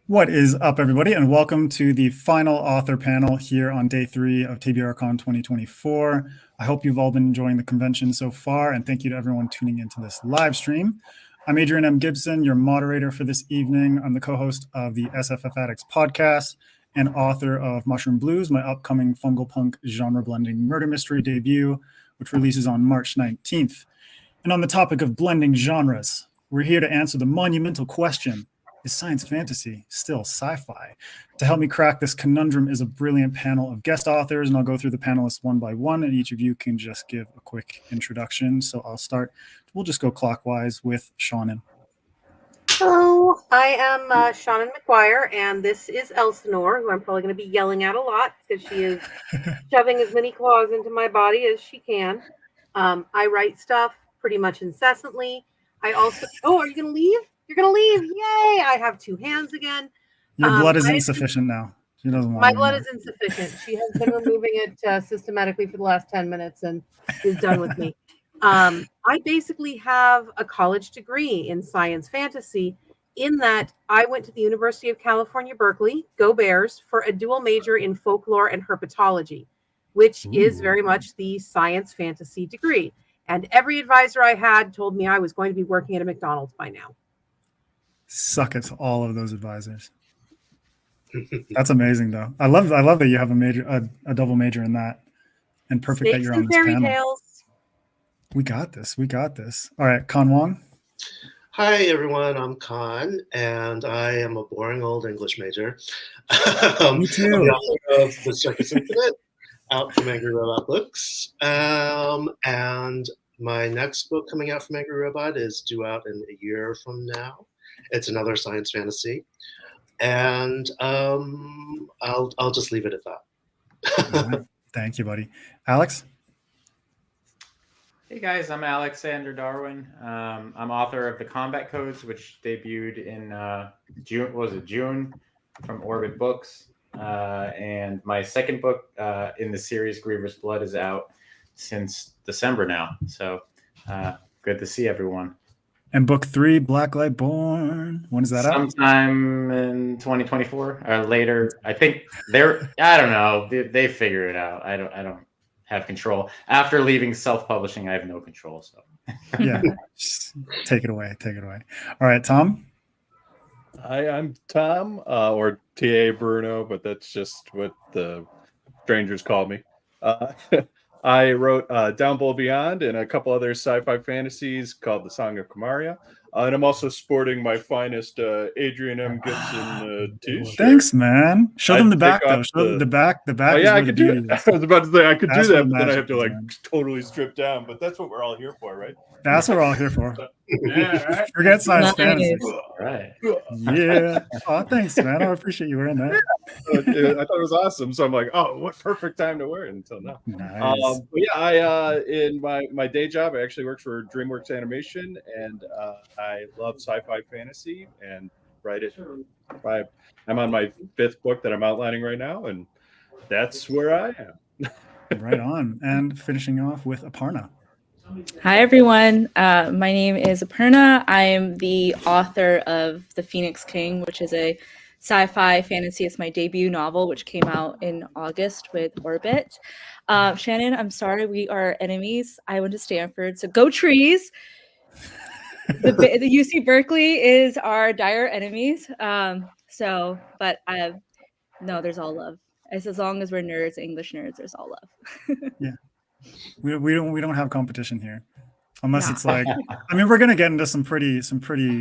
What is up, everybody, and welcome to the final author panel here on day 3 of TBRCon2024. I hope you've all been enjoying the convention so far, and thank you to everyone tuning into this live stream. I'm Adrian M. Gibson, your moderator for this evening. I'm the co-host of the SFF Addicts podcast and author of Mushroom Blues, my upcoming fungal punk genre-blending murder mystery debut, which releases on March 19th. And on the topic of blending genres, we're here to answer the monumental question: is science fantasy still sci-fi? To help me crack this conundrum is a brilliant panel of guest authors, and I'll go through the panelists one by one, and each of you can just give a quick introduction. So I'll start. We'll just go clockwise with Seanan. Hello, I am Seanan McGuire, and this is Elsinore, who I'm probably going to be yelling at a lot because she is shoving as many claws into my body as she can. I write stuff pretty much incessantly. I also... Oh, are you going to leave? You're going to leave. Yay. I have 2 hands again. Your blood is insufficient now. She doesn't want my blood is insufficient. She has been removing it systematically for the last 10 minutes and is done with me. I basically have a college degree in science fantasy, in that I went to the University of California, Berkeley, go Bears, for a dual major in folklore and herpetology, which is very much the science fantasy degree. And every advisor I had told me I was going to be working at a McDonald's by now. Suck it to all of those advisors. That's amazing, though. I love that you have a double major in that, and perfect that you're on this panel. Tales. We got this. We got this. All right, Con Wong. Hi, everyone. I'm Kuhn, and I am a boring old English major. Me too. I'm the author of the Circus Infinite, out from Angry Robot Books. And my next book coming out from Angry Robot is due out in a year from now. It's another science fantasy. And I'll just leave it at that. Right. Thank you, buddy. Alex? Hey guys, I'm Alexander Darwin. I'm author of the Combat Codes, which debuted in June from Orbit Books. And my second book in the series, Grievar's Blood, is out since December now. So good to see everyone. And book 3, Blacklight Born. When is that out? Sometime in 2024 or later. I think I don't know. They figure it out. I don't have control. After leaving self-publishing, I have no control. So yeah, just take it away. Take it away. All right, Tom. Hi, I'm Tom, or TA Bruno, but that's just what the strangers call me. I wrote Down Below Beyond and a couple other sci-fi fantasies called The Song of Kamaria. And I'm also sporting my finest Adrian M. Gibson t-shirt. Thanks, man. Show them the back, though. Show them the back. The back. Oh, yeah, I could do it. I was about to say I could do that, but then I have to totally strip down. But that's what we're all here for, right? That's what we're all here for. Yeah, right. Forget science fantasy. Right. Yeah. Oh, thanks, man. I appreciate you wearing that. I thought it was awesome. So I'm like, oh, what perfect time to wear it until now. Nice. But yeah, I in my day job, I actually work for DreamWorks Animation, and I love sci-fi fantasy and write it. I'm on my 5th book that I'm outlining right now, and that's where I am. Right on. And finishing off with Aparna. Hi, everyone. My name is Aparna. I am the author of The Phoenix King, which is a sci-fi fantasy. It's my debut novel, which came out in August with Orbit. Shannon, I'm sorry, we are enemies. I went to Stanford, so go trees. The UC Berkeley is our dire enemies. But no, there's all love. As long as we're nerds, English nerds, there's all love. Yeah. We don't have competition here, unless it's like, I mean, we're gonna get into some pretty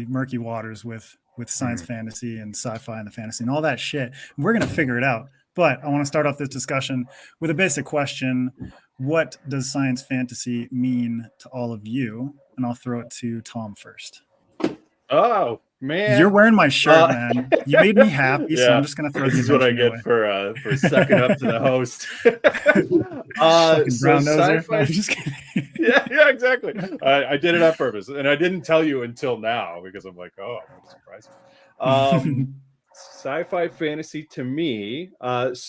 murky waters with science fantasy and sci-fi and the fantasy and all that shit. We're gonna figure it out. But I want to start off this discussion with a basic question: what does science fantasy mean to all of you? And I'll throw it to Tom first. Oh man, you're wearing my shirt, man. You made me happy, yeah. So I'm just gonna throw this is what I get away. for sucking up to the host. Brown noser. No, I'm just kidding. yeah, exactly. I did it on purpose, and I didn't tell you until now because I'm like, oh, I'm surprised. Sci-fi fantasy to me. Just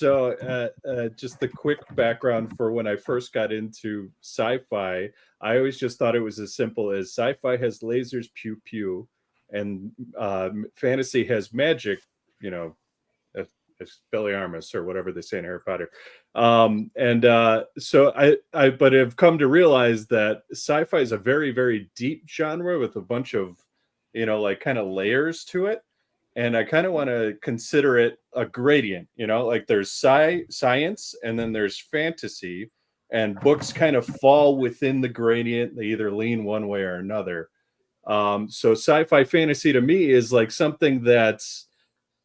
the quick background for when I first got into sci-fi. I always just thought it was as simple as sci-fi has lasers, pew pew, and fantasy has magic, Expelliarmus or whatever they say in Harry Potter. So I but have come to realize that sci-fi is a very, very deep genre with a bunch of, like kind of layers to it. And I kind of want to consider it a gradient, like there's science and then there's fantasy, and books kind of fall within the gradient. They either lean one way or another. So sci-fi fantasy to me is like something that's,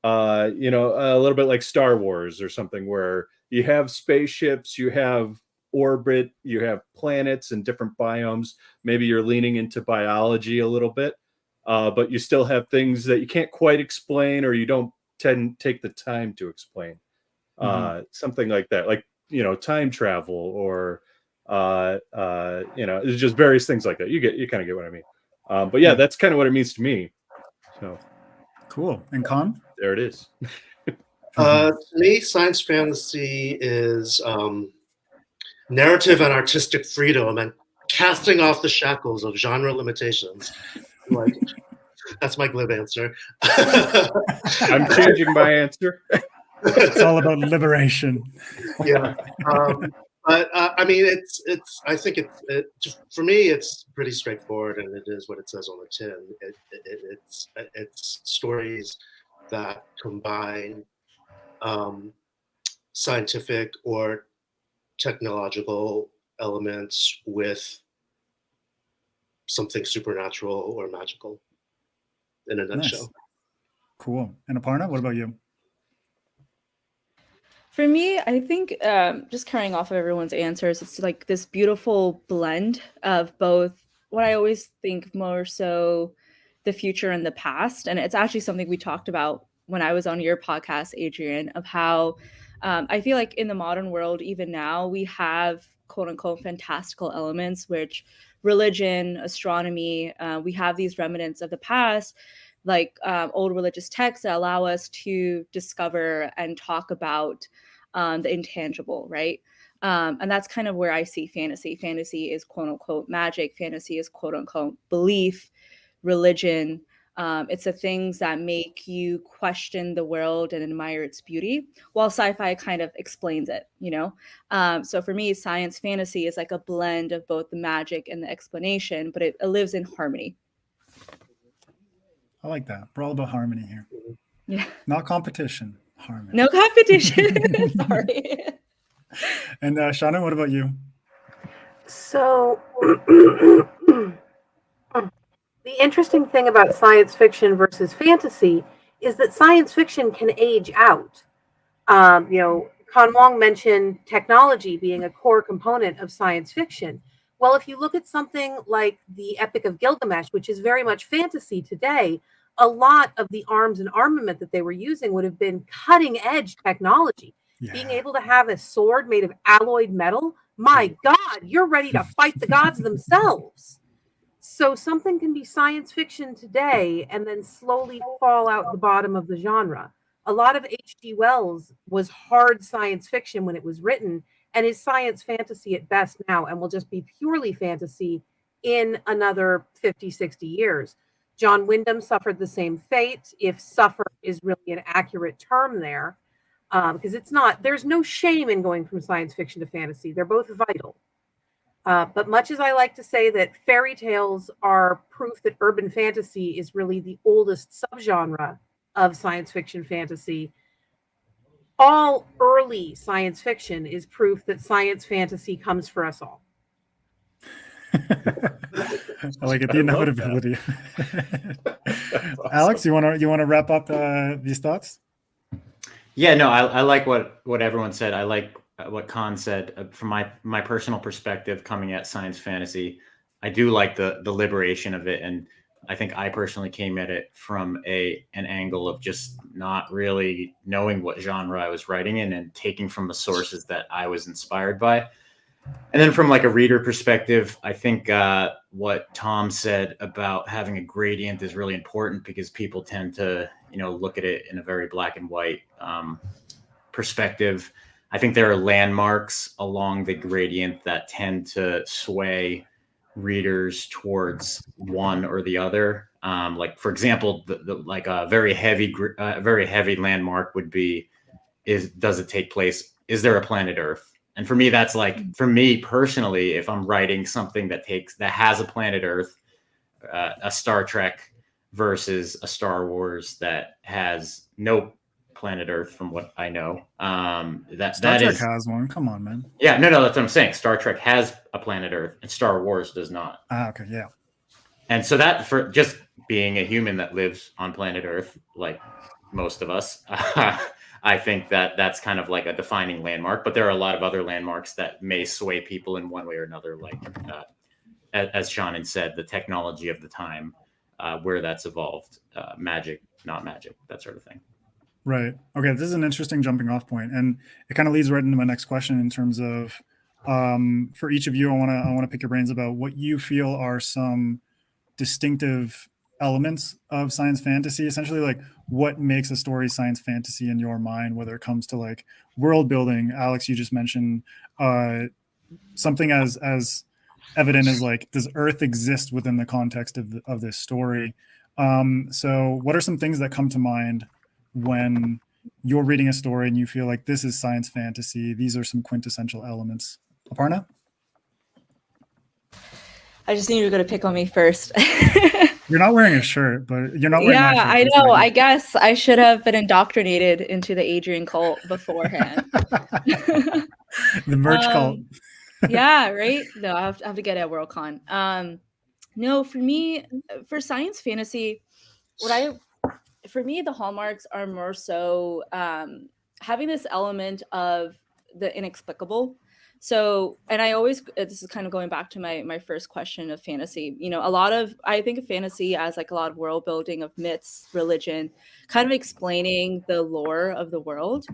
a little bit like Star Wars or something, where you have spaceships, you have orbit, you have planets and different biomes. Maybe you're leaning into biology a little bit, but you still have things that you can't quite explain, or you don't take the time to explain. Something like that, like, time travel, or, it's just various things like that. You kind of get what I mean. But yeah, that's kind of what it means to me. So cool. And Con? There it is. To me, science fantasy is narrative and artistic freedom and casting off the shackles of genre limitations. Like, that's my glib answer. I'm changing my answer. It's all about liberation. Yeah. But I mean, I think for me, it's pretty straightforward, and it is what it says on the tin. It's stories that combine scientific or technological elements with something supernatural or magical, in a nutshell. Nice. Cool. And Aparna, what about you? For me, I think just carrying off of everyone's answers, it's like this beautiful blend of both what I always think more so the future and the past. And it's actually something we talked about when I was on your podcast, Adrian, of how I feel like in the modern world, even now, we have quote unquote fantastical elements, which religion, astronomy, we have these remnants of the past, like old religious texts that allow us to discover and talk about the intangible, right? And that's kind of where I see fantasy. Fantasy is quote unquote magic. Fantasy is quote unquote belief, religion. It's the things that make you question the world and admire its beauty, while sci-fi kind of explains it, So for me, science fantasy is like a blend of both the magic and the explanation, but it lives in harmony. I like that. We're all about harmony here. Yeah. Not competition. Harmony. No competition. Sorry. And Shannon, what about you? So the interesting thing about science fiction versus fantasy is that science fiction can age out. Con Wong mentioned technology being a core component of science fiction. Well, if you look at something like the Epic of Gilgamesh, which is very much fantasy today, a lot of the arms and armament that they were using would have been cutting edge technology. Yeah. Being able to have a sword made of alloyed metal, my God, you're ready to fight the gods themselves. So something can be science fiction today and then slowly fall out the bottom of the genre. A lot of H.G. Wells was hard science fiction when it was written, and is science fantasy at best now, and will just be purely fantasy in another 50, 60 years. John Wyndham suffered the same fate, if suffer is really an accurate term there, because there's no shame in going from science fiction to fantasy. They're both vital. But much as I like to say that fairy tales are proof that urban fantasy is really the oldest subgenre of science fiction fantasy, all early science fiction is proof that science fantasy comes for us all. I like it, the inevitability. Awesome. Alex, you want to wrap up these thoughts? Yeah, no, I like what everyone said. I like what Con said. From my personal perspective, coming at science fantasy, I do like the liberation of it, and I think I personally came at it from an angle of just not really knowing what genre I was writing in and taking from the sources that I was inspired by. And then from like a reader perspective, I think what Tom said about having a gradient is really important, because people tend to, look at it in a very black and white perspective. I think there are landmarks along the gradient that tend to sway readers towards one or the other. Like, for example, like a very heavy landmark would be, does it take place? Is there a planet Earth? And for me, that's like, for me personally, if I'm writing something that has a planet Earth, a Star Trek versus a Star Wars that has no planet Earth, from what I know, Star Trek has one. Come on, man. Yeah, no, that's what I'm saying. Star Trek has a planet Earth, and Star Wars does not. Okay, yeah. And so that, for just being a human that lives on planet Earth, like most of us, I think that's kind of like a defining landmark. But there are a lot of other landmarks that may sway people in one way or another, like as Seanan said, the technology of the time, where that's evolved, magic, not magic, that sort of thing. Right. Okay, this is an interesting jumping off point, and it kind of leads right into my next question in terms of, for each of you, I want to pick your brains about what you feel are some distinctive elements of science fantasy. Essentially, like, what makes a story science fantasy in your mind, whether it comes to like world building. Alex, you just mentioned something as evident as like, does Earth exist within the context of this story? So what are some things that come to mind when you're reading a story and you feel like this is science fantasy? These are some quintessential elements. Aparna? I just knew you were going to pick on me first. You're not wearing a shirt, but you're not wearing my shirt. I know. I guess I should have been indoctrinated into the Adrian cult beforehand. The merch cult. Yeah, right? No, I have to get it at Worldcon. No, for me, for science fantasy, for me, the hallmarks are more so having this element of the inexplicable. So, and I always, this is kind of going back to my first question of fantasy, I think of fantasy as like a lot of world building of myths, religion, kind of explaining the lore of the world.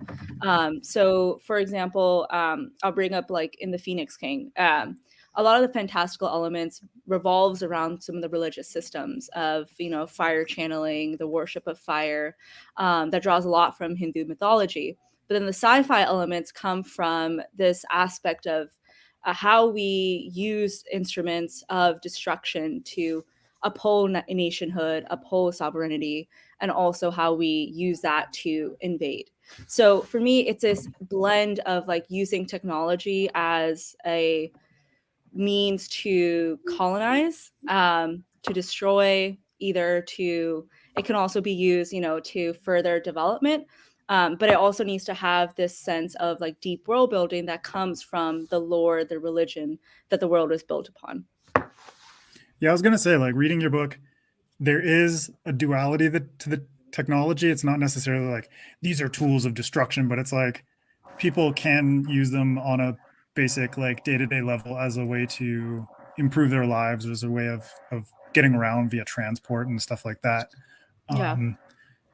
So for example, I'll bring up like in the Phoenix King, a lot of the fantastical elements revolves around some of the religious systems of, fire channeling, the worship of fire, that draws a lot from Hindu mythology. But then the sci-fi elements come from this aspect of how we use instruments of destruction to uphold nationhood, uphold sovereignty, and also how we use that to invade. So for me, it's this blend of like using technology as a means to colonize, to destroy, it can also be used, to further development. But it also needs to have this sense of like deep world building that comes from the lore, the religion that the world is built upon. Yeah, I was going to say, like, reading your book, there is a duality to the technology. It's not necessarily like these are tools of destruction, but it's like people can use them on a basic, like, day-to-day level as a way to improve their lives, as a way of getting around via transport and stuff like that. Yeah.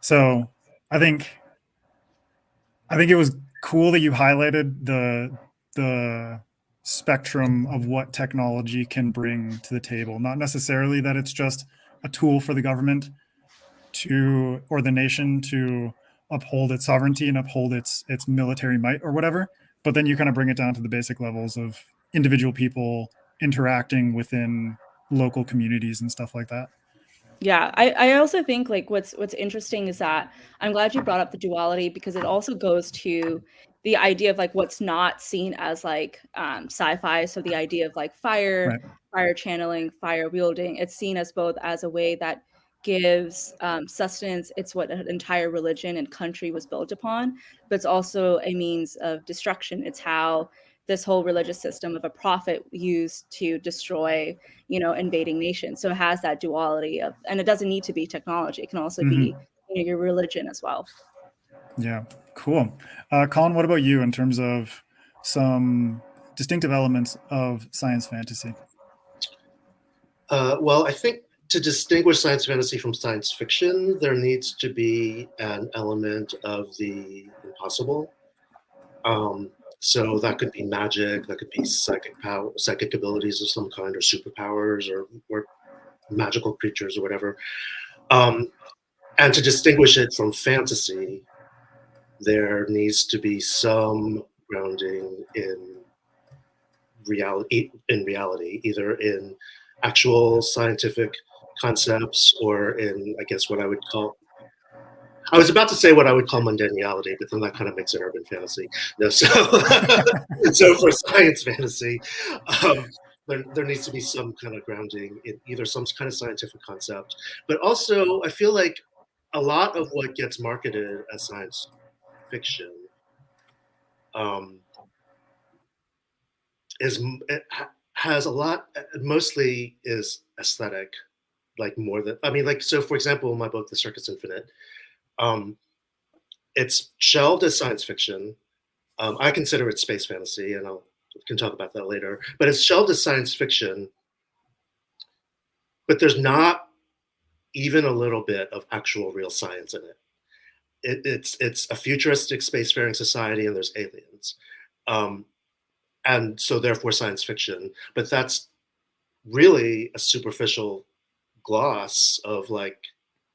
So I think it was cool that you highlighted the spectrum of what technology can bring to the table. Not necessarily that it's just a tool for the government or the nation to uphold its sovereignty and uphold its military might or whatever, but then you kind of bring it down to the basic levels of individual people interacting within local communities and stuff like that. Yeah, I also think like what's interesting is that I'm glad you brought up the duality, because it also goes to the idea of like what's not seen as like sci-fi. So the idea of like fire channeling, fire wielding, it's seen as both as a way that gives sustenance. It's what an entire religion and country was built upon, but it's also a means of destruction. It's how this whole religious system of a prophet used to destroy, invading nations. So it has that duality of, and it doesn't need to be technology. It can also be your religion as well. Yeah, cool. Colin, what about you in terms of some distinctive elements of science fantasy? Well, I think to distinguish science fantasy from science fiction, there needs to be an element of the impossible. So that could be magic, that could be psychic abilities of some kind, or superpowers, or magical creatures, or whatever. And to distinguish it from fantasy, there needs to be some grounding in reality, either in actual scientific concepts, or in, I guess, what I would call, I was about to say what I would call mundanity, but then that kind of makes it urban fantasy. No, so, so for science fantasy, there needs to be some kind of grounding in either some kind of scientific concept, but also I feel like a lot of what gets marketed as science fiction has a lot, mostly is aesthetic, like more than, I mean, like, so for example, in my book, The Circus Infinite, it's shelved as science fiction. I consider it space fantasy, and can talk about that later, but it's shelved as science fiction, but there's not even a little bit of actual real science in it. It's a futuristic spacefaring society, and there's aliens. And so therefore science fiction, but that's really a superficial gloss of like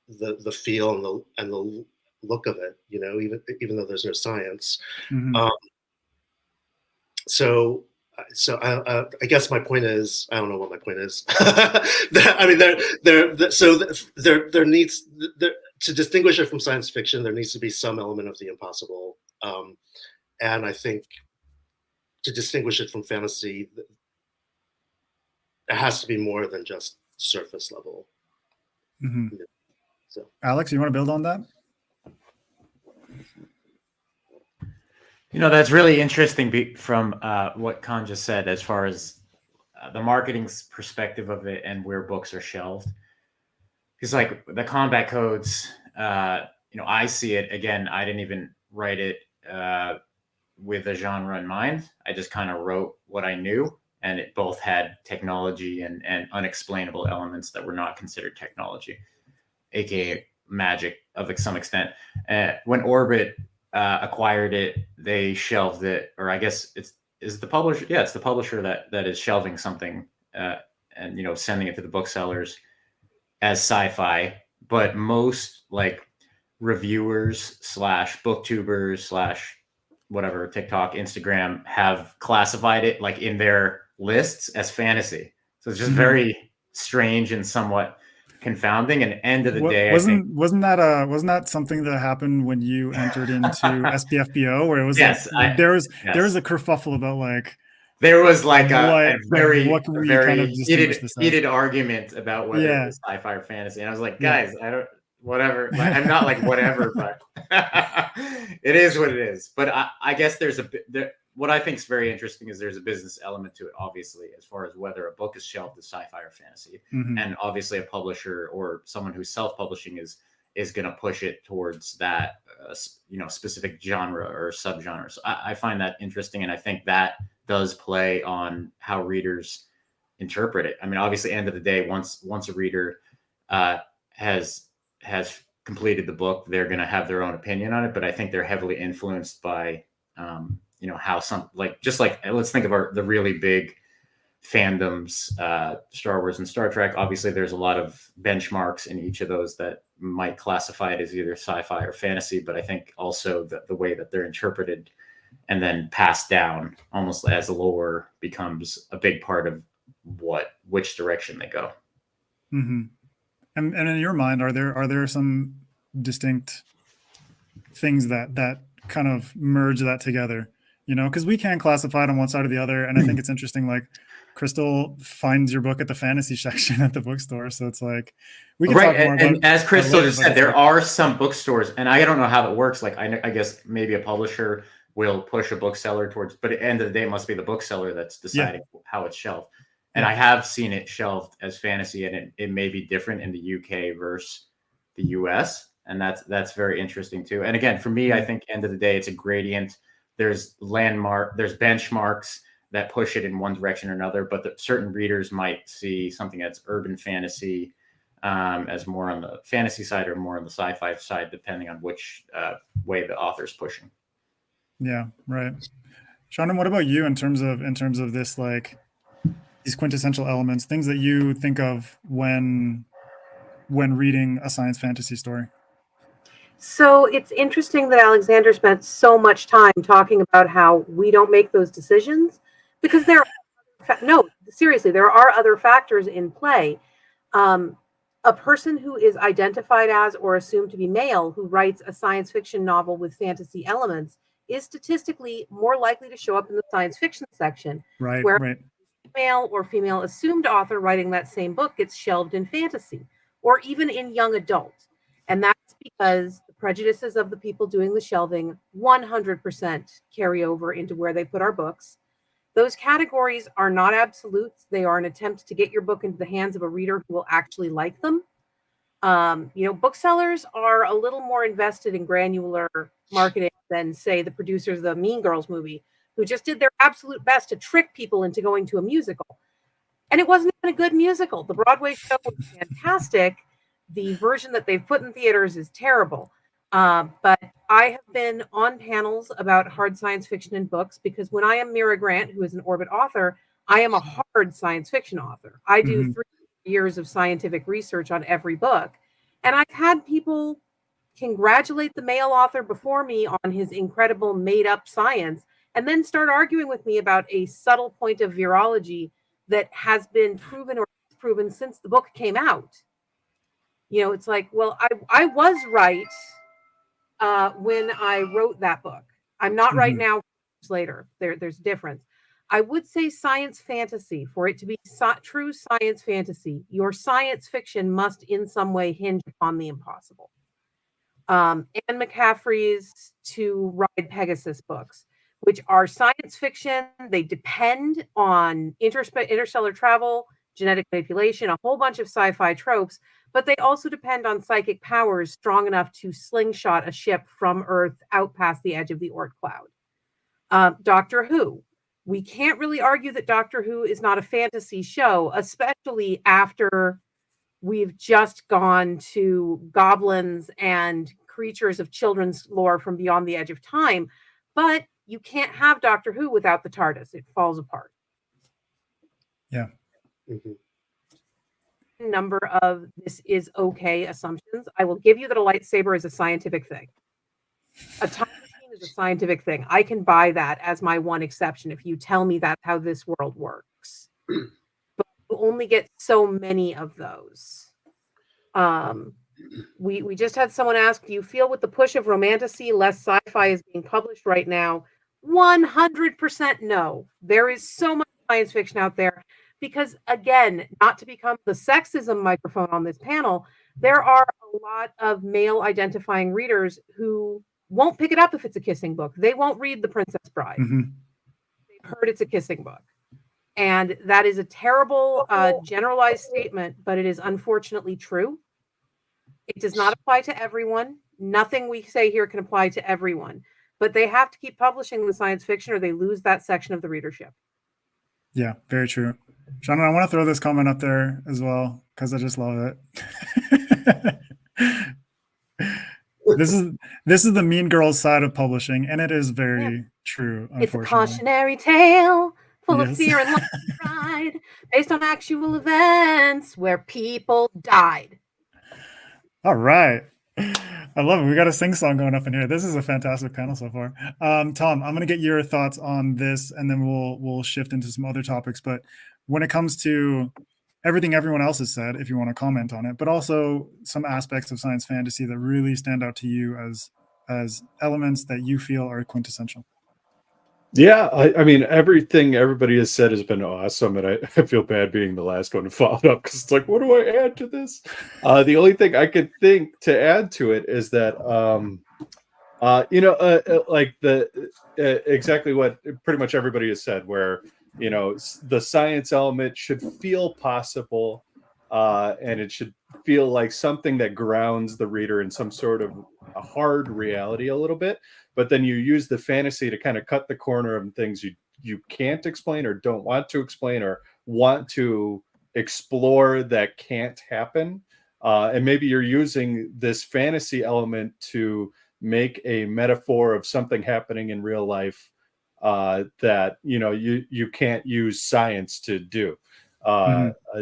the feel and the look of it, you know, even though there's no science. Mm-hmm. So I guess my point is, I don't know what my point is. I mean, there needs to distinguish it from science fiction. There needs to be some element of the impossible, and I think to distinguish it from fantasy, it has to be more than just surface level. Mm-hmm. So, Alex, you want to build on that? You know, that's really interesting from what Khan just said, as far as the marketing perspective of it and where books are shelved. Because like the combat codes, you know, I see it, again, I didn't even write it with a genre in mind. I just kind of wrote what I knew, and it both had technology and unexplainable elements that were not considered technology, aka magic of some extent. When Orbit acquired it, they shelved it, or I guess is the publisher. Yeah, it's the publisher that is shelving something and, you know, sending it to the booksellers as sci-fi. But most like reviewers / booktubers / whatever, TikTok, Instagram, have classified it like in their lists as fantasy. So it's just very strange and somewhat confounding. And end of the day, wasn't that something that happened when you entered into SPFBO, where it was there was a kerfuffle about like there was like a very heated argument about whether it was sci-fi or fantasy, and I was like, guys, I don't, whatever. Like, I'm not like whatever, but it is what it is. But I guess there's what I think is very interesting is there's a business element to it, obviously, as far as whether a book is shelved as sci-fi or fantasy. Mm-hmm. And obviously a publisher or someone who's self-publishing is going to push it towards that, you know, specific genre or subgenre. So I find that interesting. And I think that does play on how readers interpret it. I mean, obviously, end of the day, once a reader has completed the book, they're going to have their own opinion on it. But I think they're heavily influenced by, you know, how just like, let's think of the really big fandoms, Star Wars and Star Trek. Obviously, there's a lot of benchmarks in each of those that might classify it as either sci-fi or fantasy. But I think also the way that they're interpreted and then passed down almost as lore becomes a big part of which direction they go. Mm-hmm. And in your mind, are there some distinct things that kind of merge that together? You know, because we can classify it on one side or the other. And I think it's interesting, like Crystal finds your book at the fantasy section at the bookstore. So it's like, we can talk more about. And as Crystal just said, there are some bookstores, and I don't know how that works. Like, I guess maybe a publisher will push a bookseller towards, but at the end of the day, it must be the bookseller that's deciding how it's shelved. And I have seen it shelved as fantasy, and it may be different in the UK versus the US. And that's very interesting too. And again, for me, I think end of the day, it's a gradient. There's benchmarks that push it in one direction or another, but certain readers might see something that's urban fantasy as more on the fantasy side or more on the sci-fi side, depending on which way the author's pushing. Yeah, right. Shannon, what about you in terms of this, like these quintessential elements, things that you think of when reading a science fantasy story? So it's interesting that Alexander spent so much time talking about how we don't make those decisions, because there are other factors in play. a person who is identified as or assumed to be male who writes a science fiction novel with fantasy elements is statistically more likely to show up in the science fiction section, Right, where right. male or female assumed author writing that same book gets shelved in fantasy or even in young adult. And that's because the prejudices of the people doing the shelving 100% carry over into where they put our books. Those categories are not absolutes. They are an attempt to get your book into the hands of a reader who will actually like them. Booksellers are a little more invested in granular marketing than, say, the producers of the Mean Girls movie, who just did their absolute best to trick people into going to a musical. And it wasn't even a good musical. The Broadway show was fantastic. The version that they've put in theaters is terrible. But I have been on panels about hard science fiction in books because when I am Mira Grant, who is an Orbit author, I am a hard science fiction author. I do 3 years of scientific research on every book. And I've had people congratulate the male author before me on his incredible made-up science and then start arguing with me about a subtle point of virology that has been proven or disproven since the book came out. It's like, well, I was right when I wrote that book. I'm not right now. Later, there's a difference. I would say science fantasy, for it to be true science fantasy, your science fiction must in some way hinge upon the impossible. Anne McCaffrey's To Ride Pegasus books, which are science fiction. They depend on interstellar travel, genetic manipulation, a whole bunch of sci-fi tropes, but they also depend on psychic powers strong enough to slingshot a ship from Earth out past the edge of the Oort cloud. Doctor Who. We can't really argue that Doctor Who is not a fantasy show, especially after we've just gone to goblins and creatures of children's lore from beyond the edge of time. But you can't have Doctor Who without the TARDIS. It falls apart. Yeah. Number of this is okay assumptions. I will give you that a lightsaber is a scientific thing. A time machine is a scientific thing. I can buy that as my one exception if you tell me that's how this world works. But you only get so many of those. We just had someone ask, do you feel with the push of romantasy, less sci-fi is being published right now? 100% no. There is so much science fiction out there because, again, not to become the sexism microphone on this panel, there are a lot of male identifying readers who won't pick it up if it's a kissing book. They won't read The Princess Bride. They've heard it's a kissing book. And that is a terrible generalized statement, but it is unfortunately true. It does not apply to everyone. Nothing we say here can apply to everyone. But they have to keep publishing the science fiction or they lose that section of the readership. Yeah, very true. Shannon, I want to throw this comment up there as well because I just love it. This is the Mean Girls side of publishing, and it is very true. It's a cautionary tale full of Yes. fear and love and pride, based on actual events where people died. All right. I love it. We got a sing song going up in here. This is a fantastic panel so far. Tom, I'm going to get your thoughts on this, and then we'll shift into some other topics. But when it comes to everything everyone else has said, if you want to comment on it, but also some aspects of science fantasy that really stand out to you as elements that you feel are quintessential. Yeah, I mean, everything everybody has said has been awesome, and I feel bad being the last one to follow up because it's like, what do I add to this? The only thing I could think to add to it is that, like exactly what pretty much everybody has said, where the science element should feel possible, and it should feel like something that grounds the reader in some sort of a hard reality a little bit. But then you use the fantasy to kind of cut the corner of things you can't explain or don't want to explain or want to explore that can't happen. And maybe you're using this fantasy element to make a metaphor of something happening in real life that you can't use science to do.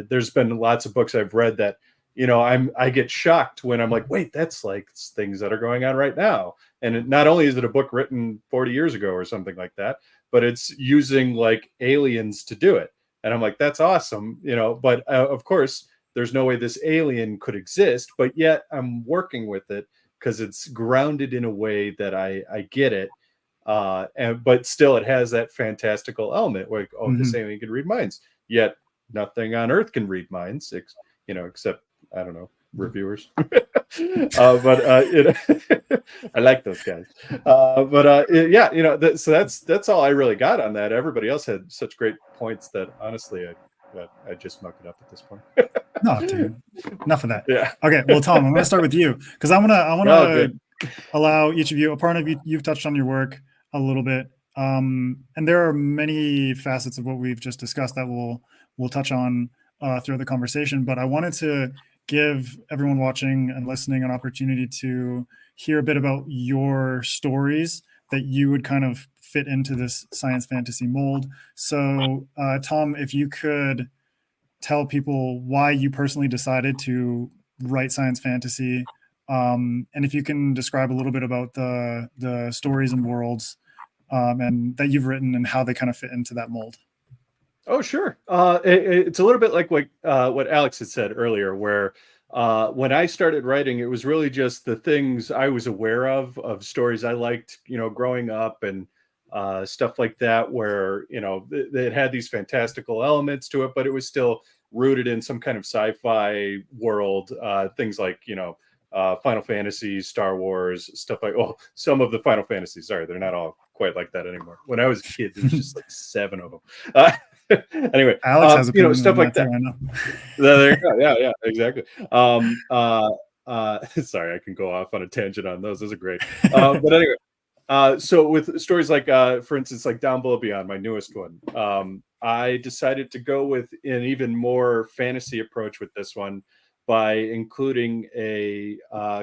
There's been lots of books I've read that I get shocked when I'm like, wait, that's like things that are going on right now. And not only is it a book written 40 years ago or something like that, but it's using like aliens to do it. And I'm like, that's awesome. But of course, there's no way this alien could exist, but yet I'm working with it because it's grounded in a way that I get it. But still it has that fantastical element where, oh, this alien can read minds, yet nothing on Earth can read minds, except, I don't know, reviewers. I like those guys. So that's all I really got on that. Everybody else had such great points that honestly I just muck it up at this point. No, dude, enough of that. Yeah. Okay, well, Tom, I'm going to start with you because I want to allow each of you. Aparna, you've touched on your work a little bit, and there are many facets of what we've just discussed that we'll touch on throughout the conversation. But I wanted to give everyone watching and listening an opportunity to hear a bit about your stories that you would kind of fit into this science fantasy mold. So, Tom, if you could tell people why you personally decided to write science fantasy, and if you can describe a little bit about the stories and worlds and that you've written and how they kind of fit into that mold. Oh, sure. It's a little bit like what Alex had said earlier, where when I started writing, it was really just the things I was aware of stories I liked, growing up and stuff like that, where, it had these fantastical elements to it, but it was still rooted in some kind of sci-fi world, things like, Final Fantasy, Star Wars, stuff like, some of the Final Fantasies, sorry, they're not all quite like that anymore. When I was a kid, there was just like 7 of them. Anyway, Alex has stuff like that. Too, I know. There you go. Yeah, exactly. Sorry, I can go off on a tangent on those. Those are great. But anyway, so with stories like, for instance, like Down Below Beyond, my newest one, I decided to go with an even more fantasy approach with this one by including a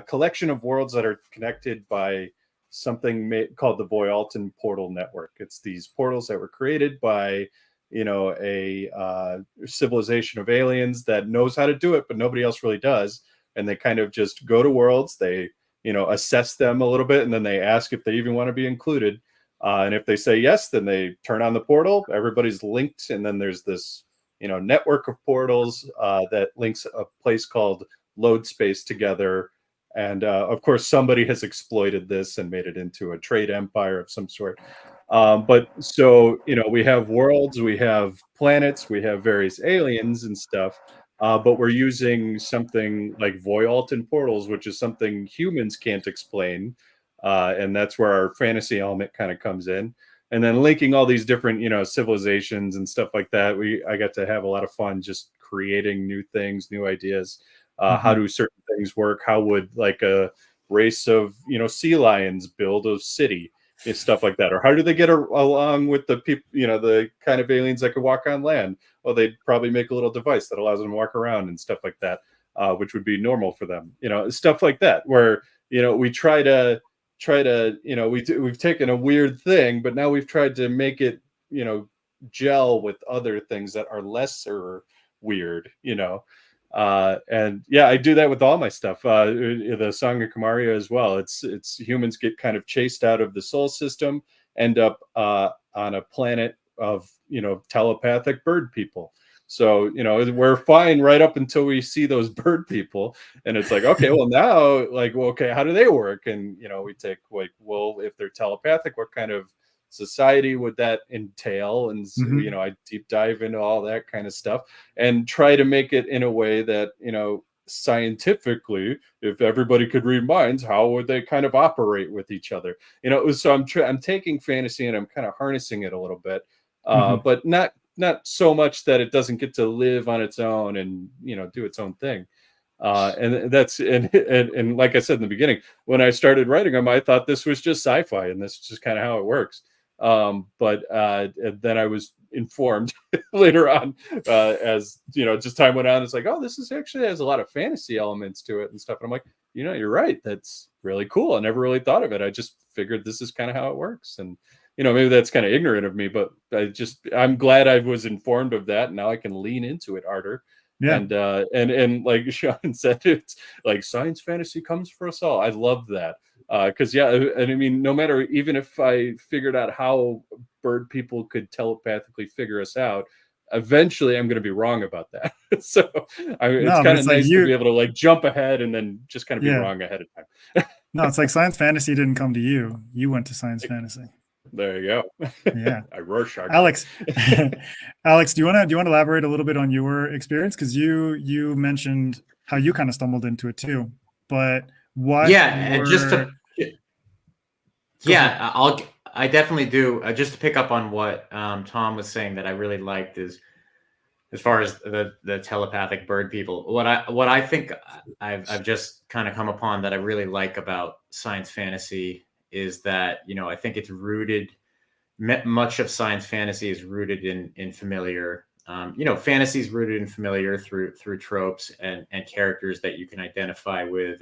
collection of worlds that are connected by something called the Voyalton Portal Network. It's these portals that were created by a civilization of aliens that knows how to do it, but nobody else really does. And they kind of just go to worlds, they assess them a little bit, and then they ask if they even want to be included. And if they say yes, then they turn on the portal. Everybody's linked, and then there's this network of portals that links a place called Load Space together. And of course, somebody has exploited this and made it into a trade empire of some sort. But so, we have worlds, we have planets, we have various aliens and stuff, but we're using something like Voyalton portals, which is something humans can't explain. And that's where our fantasy element kind of comes in. And then linking all these different, civilizations and stuff like that. I got to have a lot of fun just creating new things, new ideas. How do certain things work? How would like a race of, sea lions build a city? And stuff like that, or how do they get along with the people, the kind of aliens that could walk on land? Well, they'd probably make a little device that allows them to walk around and stuff like that, which would be normal for them, stuff like that. Where we try to we've taken a weird thing, but now we've tried to make it gel with other things that are lesser weird, and yeah, I do that with all my stuff. The Song of Kamaria as well. It's humans get kind of chased out of the soul system, end up on a planet of telepathic bird people. So we're fine right up until we see those bird people, and it's like, okay, well now, okay, how do they work? And we take well, if they're telepathic, what kind of society would that entail? And I deep dive into all that kind of stuff and try to make it in a way that scientifically, if everybody could read minds, how would they kind of operate with each other? So I'm taking fantasy and I'm kind of harnessing it a little bit, but not so much that it doesn't get to live on its own and do its own thing. And that's and like I said in the beginning, when I started writing them, I thought this was just sci-fi and this is just kind of how it works. But then I was informed later on, as just time went on, it's like, oh, this is actually has a lot of fantasy elements to it and stuff. And I'm like, you're right. That's really cool. I never really thought of it. I just figured this is kind of how it works. And maybe that's kind of ignorant of me, but I'm glad I was informed of that. And now I can lean into it harder. Yeah. And like Sean said, it's like science fantasy comes for us all. I love that. Because yeah, and I mean, no matter, even if I figured out how bird people could telepathically figure us out, eventually I'm going to be wrong about that. So it's No, but kind of it's like nice you- to be able to like jump ahead and then just kind of be Yeah. wrong ahead of time. No, it's like science fantasy didn't come to you. You went to science fantasy. There you go. Yeah. I Rorschach. Alex, Alex, do you want to elaborate a little bit on your experience? Because you mentioned how you kind of stumbled into it too, but what? And just to Go I definitely do. Just to pick up on what Tom was saying that I really liked is, as far as the telepathic bird people, what I think I've just kind of come upon that I really like about science fantasy is that, you know, I think it's rooted. Much of science fantasy is rooted in familiar. You know, fantasy is rooted in familiar through tropes and characters that you can identify with,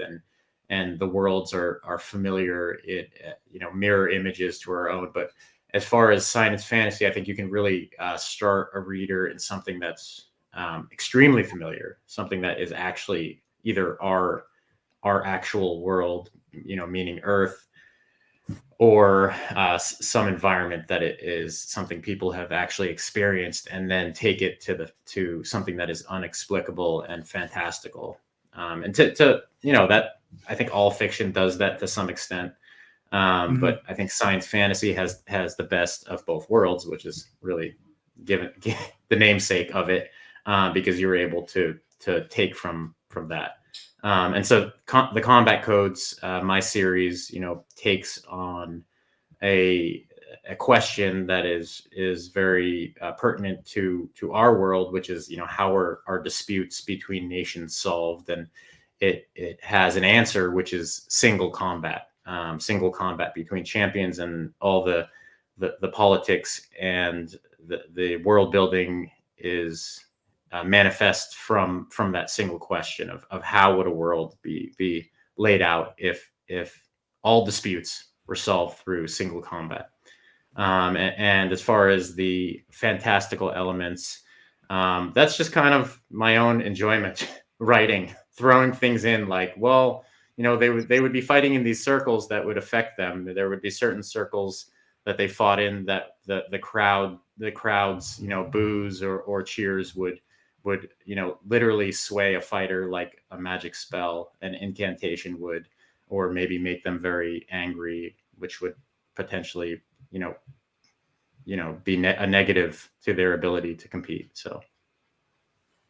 and the worlds are familiar. It you know, mirror images to our own. But as far as science fantasy, I think you can really start a reader in something that's extremely familiar, something that is actually either our actual world, you know, meaning Earth, or some environment that it is something people have actually experienced, and then take it to something that is unexplicable and fantastical. And to you know, that I think all fiction does that to some extent. But I think science fantasy has the best of both worlds, which is really given the namesake of it, because you're able to take from that. And so the Combat Codes, my series, you know, takes on a question that is very pertinent to our world, which is, you know, how are our disputes between nations solved? And it has an answer, which is single combat between champions, and all the politics and the world building is manifest from that single question of how would a world be laid out if all disputes were solved through single combat. And as far as the fantastical elements, that's just kind of my own enjoyment writing, throwing things in like, well, you know, they would be fighting in these circles that would affect them. There would be certain circles that they fought in that the crowd's, you know, boos or cheers would, you know, literally sway a fighter like a magic spell, an incantation would, or maybe make them very angry, which would potentially, you know, be a negative to their ability to compete. So.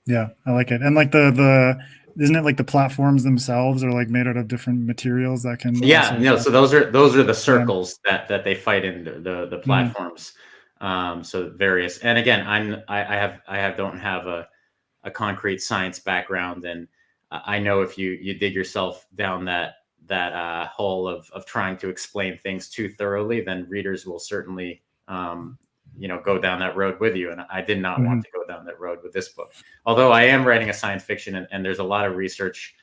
Yeah, I like it. And like the isn't it like the platforms themselves are like made out of different materials that can so those are the circles that they fight in, the platforms. So various, and again, I don't have a concrete science background, and I know if you dig yourself down that hole of trying to explain things too thoroughly, then readers will certainly you know, go down that road with you. And I did not want to go down that road with this book, although I am writing a science fiction, and there's a lot of research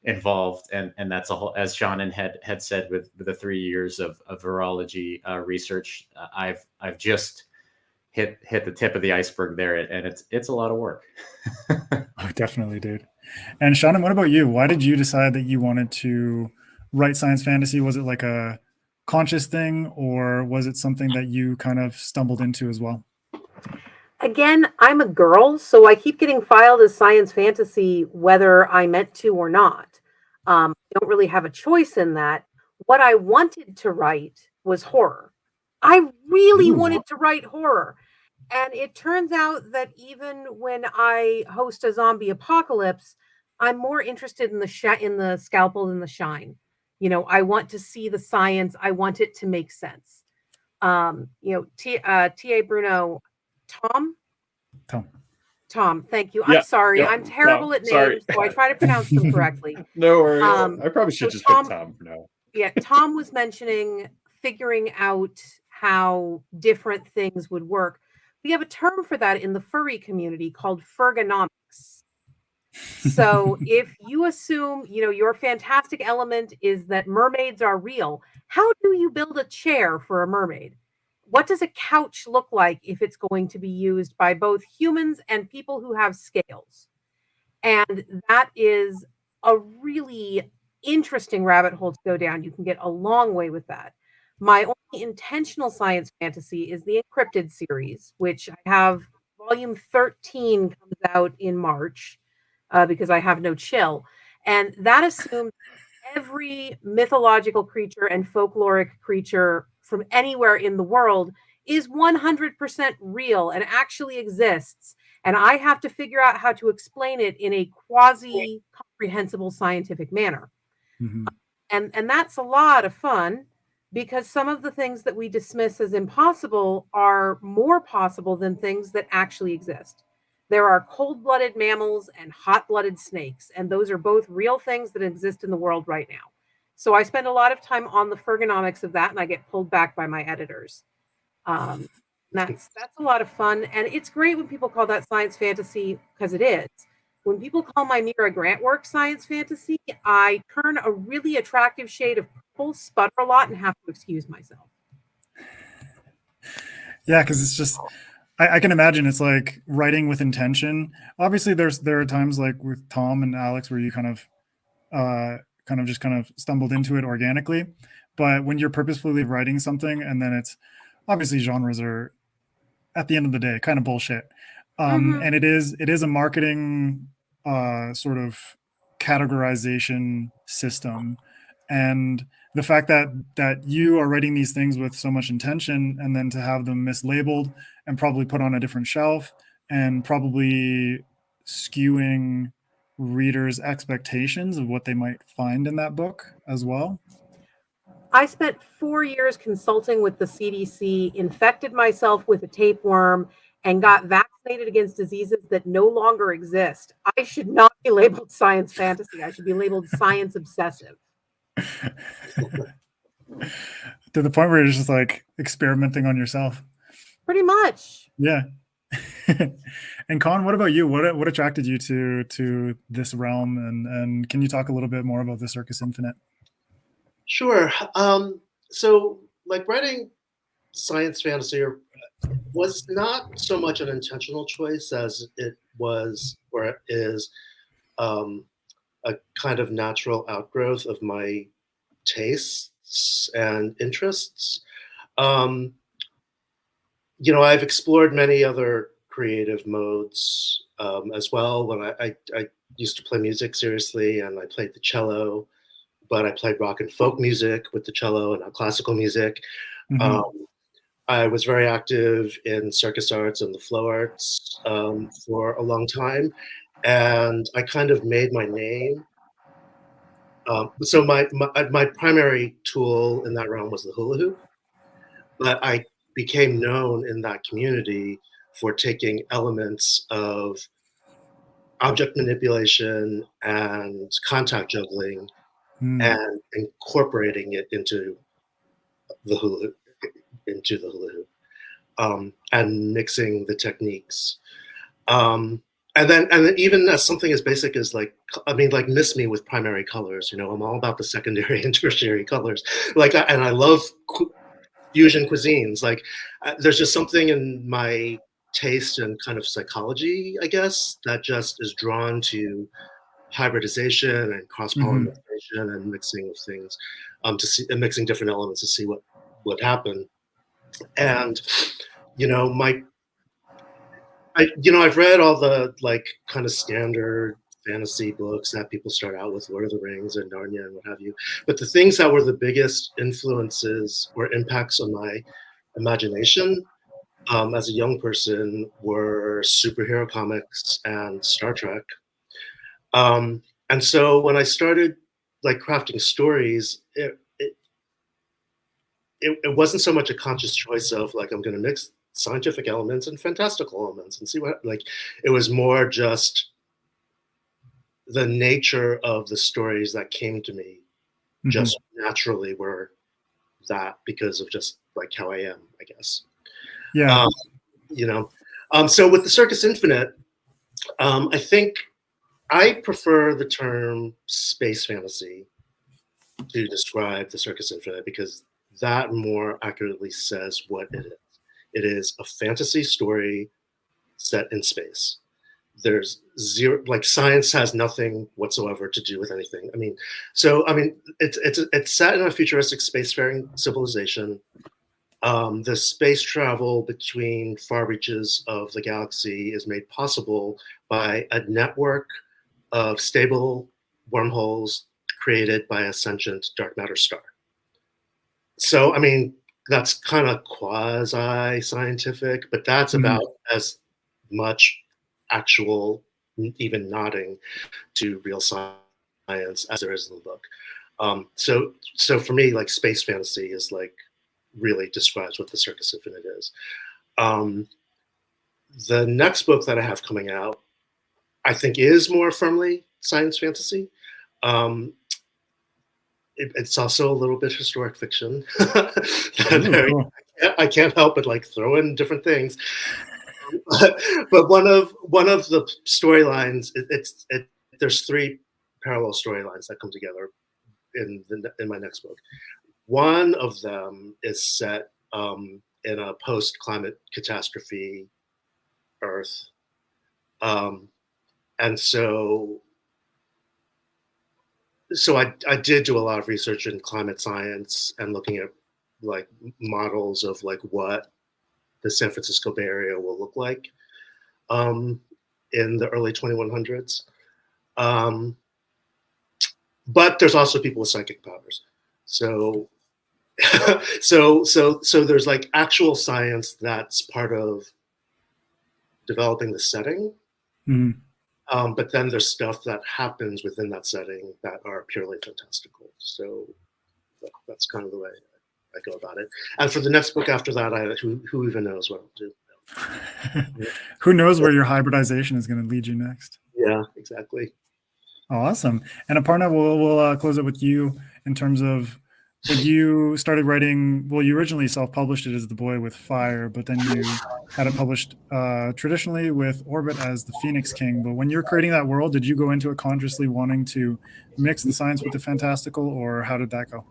involved, and that's a whole, as Shannon had said, with the 3 years of virology research, I've just hit the tip of the iceberg there, and it's a lot of work. Oh, definitely, dude. And Shannon, what about you? Why did you decide that you wanted to write science fantasy? Was it like a conscious thing, or was it something that you kind of stumbled into as well? Again, I'm a girl, so I keep getting filed as science fantasy, whether I meant to or not. I don't really have a choice in that. What I wanted to write was horror. I really wanted to write horror. And it turns out that even when I host a zombie apocalypse, I'm more interested in the scalpel than the shine. You know, I want to see the science. I want it to make sense. You know, T.A. Bruno, Tom, thank you. I'm sorry. I'm terrible at names, so I try to pronounce them correctly. No worries. I probably should just pick Tom for now. Yeah, Tom was mentioning figuring out how different things would work. We have a term for that in the furry community called fergonomics. So if you assume, you know, your fantastic element is that mermaids are real, how do you build a chair for a mermaid? What does a couch look like if it's going to be used by both humans and people who have scales? And that is a really interesting rabbit hole to go down. You can get a long way with that. My only intentional science fantasy is the InCryptid series, which I have volume 13 comes out in March because I have no chill. And that assumes every mythological creature and folkloric creature from anywhere in the world is 100% real and actually exists. And I have to figure out how to explain it in a quasi comprehensible scientific manner. Mhm. And that's a lot of fun because some of the things that we dismiss as impossible are more possible than things that actually exist. There are cold-blooded mammals and hot-blooded snakes, and those are both real things that exist in the world right now. So I spend a lot of time on the ergonomics of that, and I get pulled back by my editors. That's a lot of fun, and it's great when people call that science fantasy, because it is. When people call my Mira Grant work science fantasy, I turn a really attractive shade of purple, sputter a lot, and have to excuse myself. Yeah, because it's just I can imagine it's like writing with intention. Obviously, there are times like with Tom and Alex where you kind of stumbled into it organically. But when you're purposefully writing something, and then it's obviously genres are at the end of the day kind of bullshit, and it is a marketing sort of categorization system, and the fact that you are writing these things with so much intention, and then to have them mislabeled and probably put on a different shelf, and probably skewing readers' expectations of what they might find in that book as well. I spent 4 years consulting with the CDC, infected myself with a tapeworm, and got vaccinated against diseases that no longer exist. I should not be labeled science fantasy. I should be labeled science obsessive. To the point where you're just like experimenting on yourself. Pretty much. Yeah. And Kuhn, what about you? What attracted you to this realm, and can you talk a little bit more about the Circus Infinite? Sure. So like writing science fantasy was not so much an intentional choice as it was or it is a kind of natural outgrowth of my tastes and interests. I've explored many other creative modes as well. When I used to play music seriously, and I played the cello, but I played rock and folk music with the cello and not classical music. Mm-hmm. I was very active in circus arts and the flow arts for a long time, and I kind of made my name. So my primary tool in that realm was the hula hoop, but I became known in that community for taking elements of object manipulation and contact juggling and incorporating it into the hula hoop, and mixing the techniques. And then even as something as basic as like Miss Me with primary colors. I'm all about the secondary and tertiary colors. And I love fusion cuisines. There's just something in my taste and kind of psychology, I guess, that just is drawn to hybridization and cross-pollination and mixing of things, and mixing different elements to see what would happen. And I've read all the kind of standard fantasy books that people start out with, Lord of the Rings and Narnia and what have you. But the things that were the biggest influences or impacts on my imagination as a young person were superhero comics and Star Trek. And so when I started crafting stories, it wasn't so much a conscious choice of I'm going to mix scientific elements and fantastical elements and see what it was more just the nature of the stories that came to me just naturally were that, because of just how I am, I guess. Yeah. So with the Circus Infinite, I think I prefer the term space fantasy to describe the Circus Infinite, because that more accurately says what it is. It is a fantasy story set in space. There's zero, science has nothing whatsoever to do with anything. It's set in a futuristic spacefaring civilization. The space travel between far reaches of the galaxy is made possible by a network of stable wormholes created by a sentient dark matter star. So, I mean, that's kind of quasi-scientific, but that's about as much actual, even nodding to real science as there is in the book. So for me, like, space fantasy is like really describes what the Circus Infinite is. The next book that I have coming out, I think, is more firmly science fantasy. It's also a little bit historic fiction. Cool. I can't help but like throw in different things. But one of the storylines, there's 3 parallel storylines that come together in my next book. One of them is set in a post-climate catastrophe Earth, and so I did do a lot of research in climate science and looking at like models of like what the San Francisco Bay Area will look like in the early 2100s. But there's also people with psychic powers. So there's like actual science that's part of developing the setting. But then there's stuff that happens within that setting that are purely fantastical. So that's kind of the way I go about it. And for the next book after that, who even knows what I'll do? Who knows where your hybridization is going to lead you next? Yeah, exactly. Awesome. And Aparna, we'll close it with you in terms of when you started writing. Well, you originally self-published it as The Boy with Fire, but then you had it published traditionally with Orbit as The Phoenix King. But when you're creating that world, did you go into it consciously wanting to mix the science with the fantastical, or how did that go?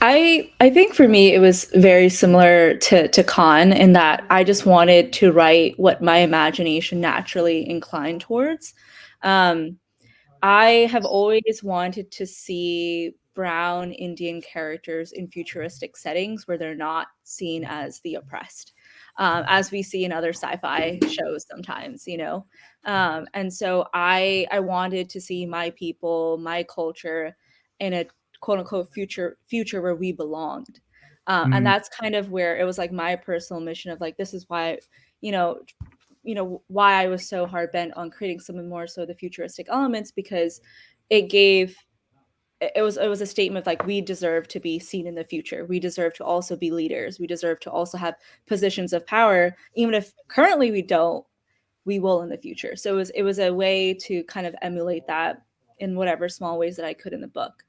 I think for me it was very similar to Kuhn in that I just wanted to write what my imagination naturally inclined towards. I have always wanted to see brown Indian characters in futuristic settings where they're not seen as the oppressed, as we see in other sci-fi shows sometimes, you know. And so I wanted to see my people, my culture in a quote unquote future where we belonged. And that's kind of where it was like my personal mission of like, this is why, you know, why I was so hard bent on creating some more so the futuristic elements, because it was a statement of like, we deserve to be seen in the future. We deserve to also be leaders. We deserve to also have positions of power. Even if currently we don't, we will in the future. So it was a way to kind of emulate that in whatever small ways that I could in the book.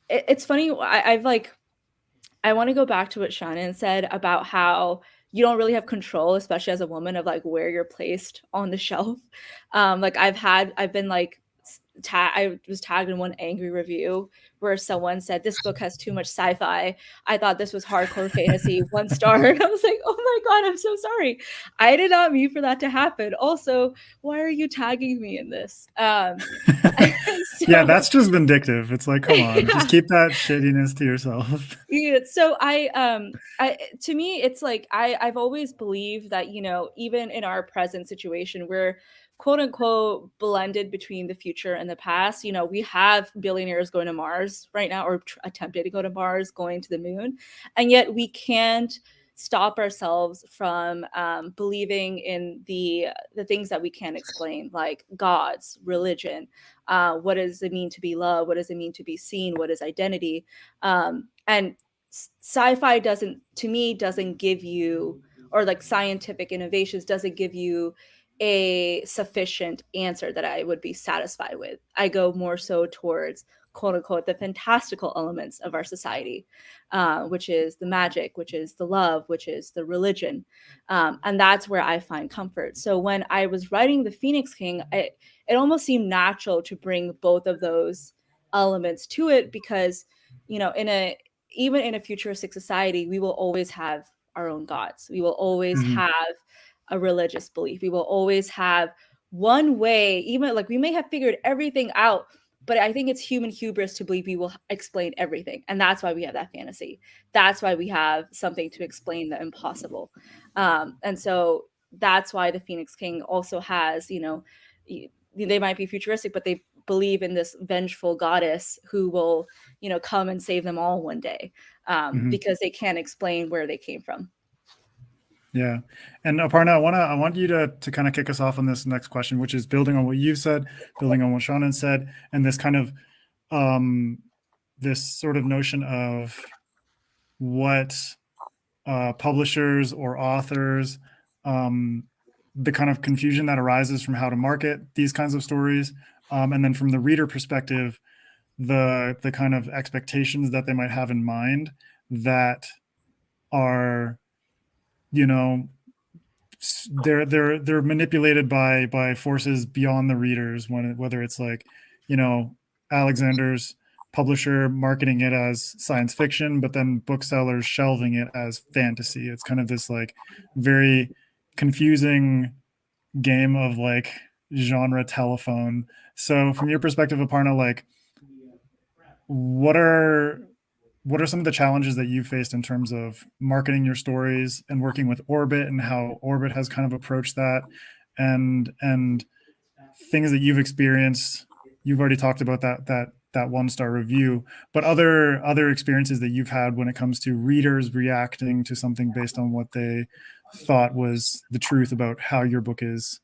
It's funny. I want to go back to what Shannon said about how you don't really have control, especially as a woman, of like where you're placed on the shelf. Like I was tagged in one angry review where someone said this book has too much sci-fi. I thought this was hardcore fantasy, 1 star. And I was like, oh my God, I'm so sorry. I did not mean for that to happen. Also, why are you tagging me in this? Yeah, that's just vindictive. It's like, come on, just keep that shittiness to yourself. Yeah, so to me, it's like I've always believed that, you know, even in our present situation, we're quote unquote blended between the future and the past. You know, we have billionaires going to Mars right now, or attempting to go to Mars, going to the moon, and yet we can't stop ourselves from believing in the things that we can't explain, like gods, religion. What does it mean to be loved? What does it mean to be seen? What is identity? And sci-fi doesn't give you, or like scientific innovations doesn't give you a sufficient answer that I would be satisfied with. I go more so towards quote unquote the fantastical elements of our society, which is the magic, which is the love, which is the religion. And that's where I find comfort. So when I was writing The Phoenix King, it almost seemed natural to bring both of those elements to it, because, you know, even in a futuristic society, we will always have our own gods. We will always have a religious belief. We will always have one way, even like we may have figured everything out, But I think it's human hubris to believe we will explain everything. And that's why we have that fantasy. That's why we have something to explain the impossible. And so that's why the Phoenix King also has, they might be futuristic, but they believe in this vengeful goddess who will, come and save them all one day, because they can't explain where they came from. Yeah. And Aparna, I want you to kind of kick us off on this next question, which is building on what you said, building on what Seanan said, and this kind of this sort of notion of what publishers or authors, the kind of confusion that arises from how to market these kinds of stories, and then from the reader perspective, the kind of expectations that they might have in mind that are, they're manipulated by forces beyond the readers, whether it's like, Alexander's publisher marketing it as science fiction, but then booksellers shelving it as fantasy. It's kind of this like very confusing game of like genre telephone. So from your perspective, Aparna, like what are some of the challenges that you faced in terms of marketing your stories and working with Orbit, and how Orbit has kind of approached that, and things that you've experienced? You've already talked about that 1-star review, but other experiences that you've had when it comes to readers reacting to something based on what they thought was the truth about how your book is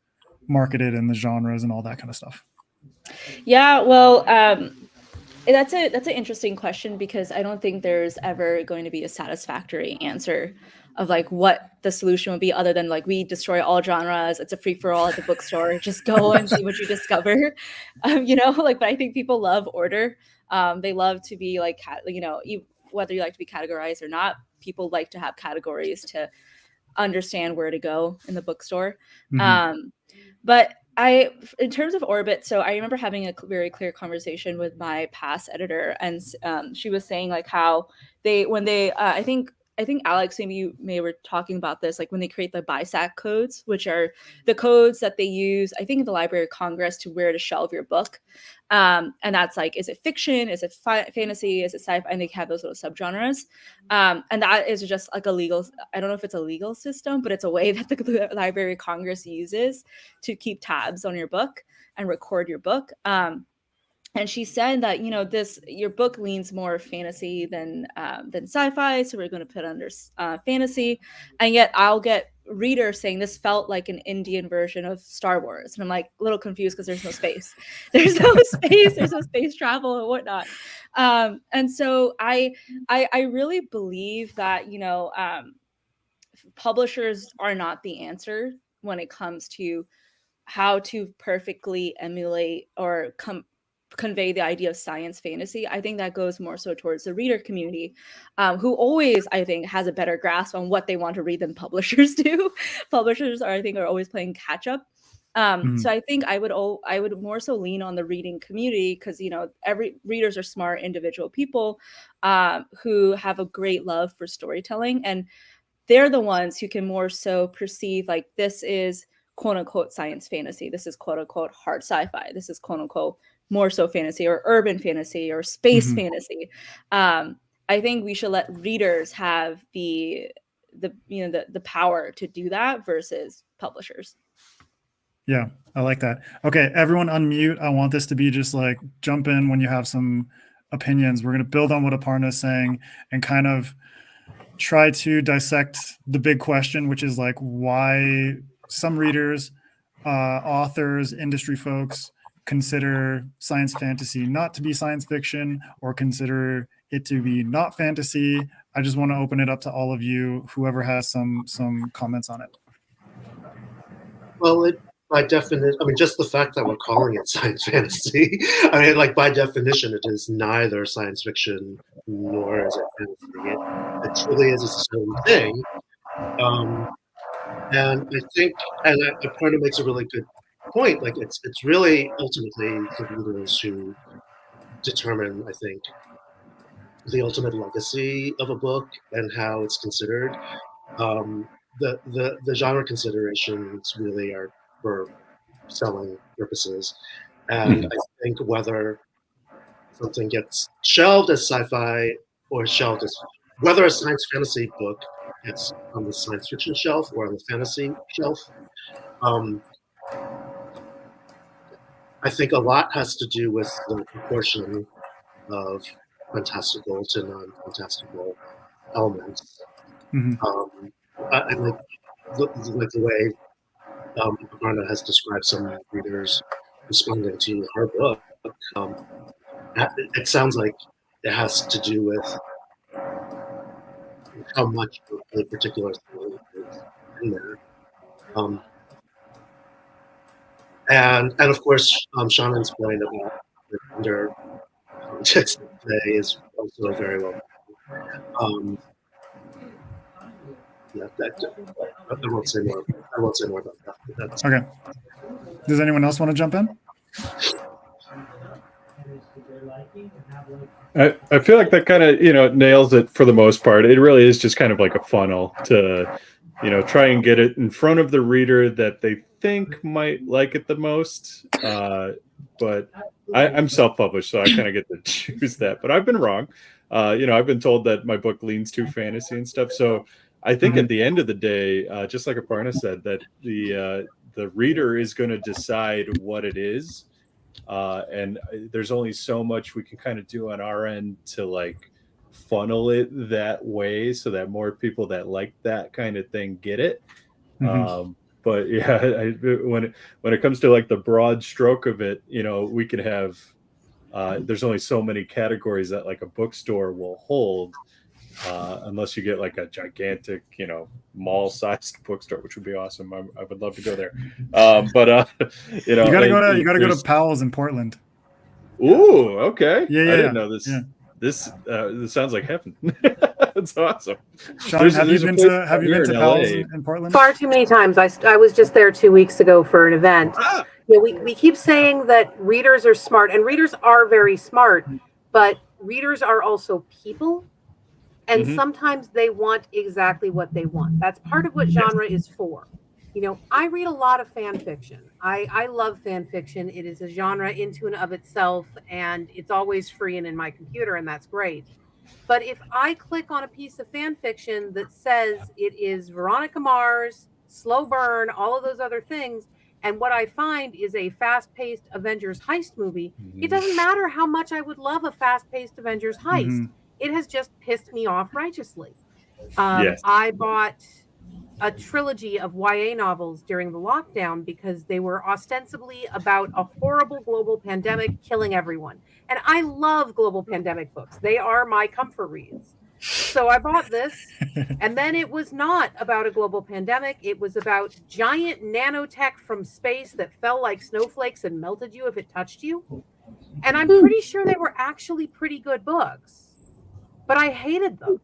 marketed and the genres and all that kind of stuff. Yeah, well, that's an interesting question, because I don't think there's ever going to be a satisfactory answer of like what the solution would be, other than like we destroy all genres. It's a free for all at the bookstore. Just go and see what you discover. But I think people love order. They love to be like, whether you like to be categorized or not, people like to have categories to understand where to go in the bookstore. But in terms of Orbit, so I remember having a very clear conversation with my past editor, and she was saying like how I think Alex, maybe you were talking about this, like when they create the BISAC codes, which are the codes that they use, I think, in the Library of Congress to where to shelve your book. And that's like, is it fiction? Is it fantasy? Is it sci-fi? And they have those little subgenres. And that is just like a legal, I don't know if it's a legal system, but it's a way that the Library of Congress uses to keep tabs on your book and record your book. And she said that, your book leans more fantasy than sci-fi, so we're going to put under fantasy. And yet I'll get readers saying this felt like an Indian version of Star Wars. And I'm like a little confused because there's no space. There's no space travel and whatnot. And so I really believe that, publishers are not the answer when it comes to how to perfectly emulate or convey the idea of science fantasy. I think that goes more so towards the reader community, who always, I think, has a better grasp on what they want to read than publishers do. Publishers are always playing catch up. So I think I would more so lean on the reading community, because every readers are smart individual people who have a great love for storytelling, and they're the ones who can more so perceive like this is quote unquote science fantasy, this is quote unquote hard sci-fi, this is quote unquote more so fantasy or urban fantasy or space fantasy. I think we should let readers have the power to do that versus publishers. Yeah, I like that. Okay, everyone unmute. I want this to be just like jump in when you have some opinions. We're going to build on what Aparna is saying and kind of try to dissect the big question, which is like why some readers, authors, industry folks consider science fantasy not to be science fiction, or consider it to be not fantasy. I just want to open it up to all of you, whoever has some comments on it. Well, by definition, just the fact that we're calling it science fantasy, like by definition, it is neither science fiction nor is it fantasy. It truly is its own thing. And I think, and Aparna makes a really good point. Like it's really ultimately the readers who determine, I think, the ultimate legacy of a book and how it's considered. The genre considerations really are for selling purposes, and I think whether something gets shelved as sci-fi or shelved as whether a science fantasy book gets on the science fiction shelf or on the fantasy shelf. I think a lot has to do with the proportion of fantastical to non-fantastical elements. I like the way Aparna has described some readers responding to her book. It sounds like it has to do with how much of a particular thing is in there. And of course, Shannon's point about the gender context today is also very well. Yeah, I won't say more. I won't say more about that. That's Okay. Does anyone else want to jump in? I feel like that kind of, nails it for the most part. It really is just kind of like a funnel to, try and get it in front of the reader that they think might like it the most. But I'm self-published, so I kind of get to choose that. But I've been wrong. I've been told that my book leans too fantasy and stuff. So I think at the end of the day, just like Aparna said, that the reader is going to decide what it is. And there's only so much we can kind of do on our end to like funnel it that way so that more people that like that kind of thing get it. But yeah, when it comes to like the broad stroke of it, we can have there's only so many categories that like a bookstore will hold, unless you get like a gigantic, mall-sized bookstore, which would be awesome. I would love to go there. But you gotta go to Powell's in Portland. Ooh, okay. Yeah, I didn't know this. Yeah. This sounds like heaven. That's awesome. Sean, have you been to Powell's in Portland? Far too many times. I was just there 2 weeks ago for an event. Yeah, we keep saying that readers are smart, and readers are very smart, but readers are also people, and sometimes they want exactly what they want. That's part of what genre is for. I read a lot of fan fiction. I love fan fiction. It is a genre into and of itself, and it's always free and in my computer, and that's great. But if I click on a piece of fan fiction that says it is Veronica Mars, slow burn, all of those other things, and what I find is a fast-paced Avengers heist movie, it doesn't matter how much I would love a fast-paced Avengers heist. It has just pissed me off righteously. Yes. I bought a trilogy of YA novels during the lockdown because they were ostensibly about a horrible global pandemic killing everyone. And I love global pandemic books. They are my comfort reads. So I bought this, and then it was not about a global pandemic. It was about giant nanotech from space that fell like snowflakes and melted you if it touched you. And I'm pretty sure they were actually pretty good books, but I hated them.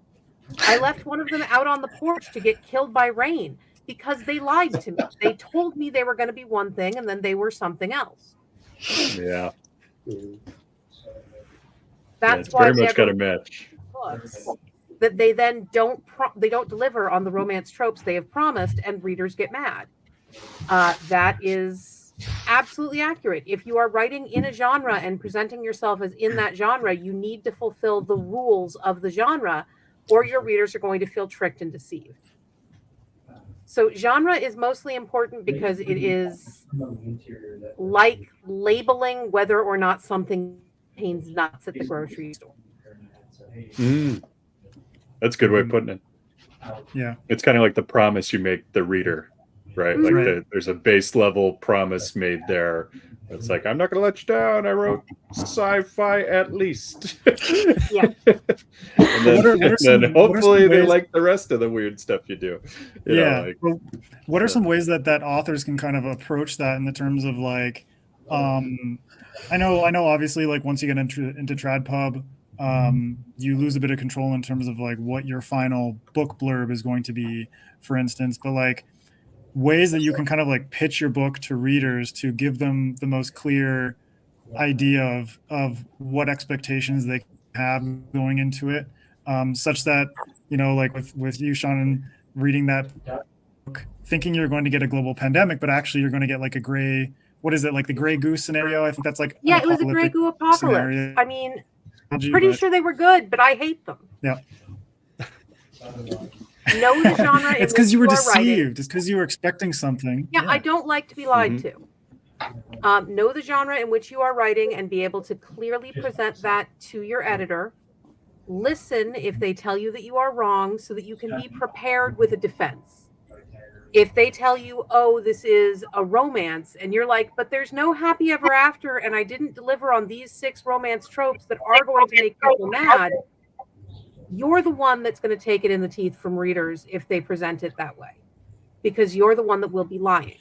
I left one of them out on the porch to get killed by rain because they lied to me. They told me they were going to be one thing, and then they were something else. Yeah. That's why very much got a match. Books that they then don't deliver on the romance tropes they have promised, and readers get mad. That is absolutely accurate. If you are writing in a genre and presenting yourself as in that genre, you need to fulfill the rules of the genre, or your readers are going to feel tricked and deceived. So genre is mostly important because it is like labeling whether or not something contains nuts at the grocery store. That's a good way of putting it. Yeah. It's kind of like the promise you make the reader, right? Like there's a base level promise made there. It's like, I'm not going to let you down. I wrote sci-fi at least. Yeah. And then hopefully they like the rest of the weird stuff you do. What are some ways that authors can kind of approach that in the terms of like, I know obviously like once you get into TradPub, you lose a bit of control in terms of like what your final book blurb is going to be, for instance, but like ways that you can kind of like pitch your book to readers to give them the most clear idea of what expectations they have going into it, such that, like with you, Sean, reading that book, thinking you're going to get a global pandemic, but actually you're going to get like a gray what is it, like the Grey Goose scenario? I think that's like Yeah, it was a Grey Goose apocalypse. scenario. I mean, pretty sure they were good, but I hate them. Yeah. Know the genre. It's because you were deceived. Writing. It's because you were expecting something. Yeah, I don't like to be lied to. Know the genre in which you are writing and be able to clearly present that to your editor. Listen if they tell you that you are wrong so that you can be prepared with a defense. If they tell you, oh, this is a romance, and you're like, but there's no happy ever after, and I didn't deliver on these 6 romance tropes that are going to make people mad, you're the one that's going to take it in the teeth from readers if they present it that way, because you're the one that will be lying.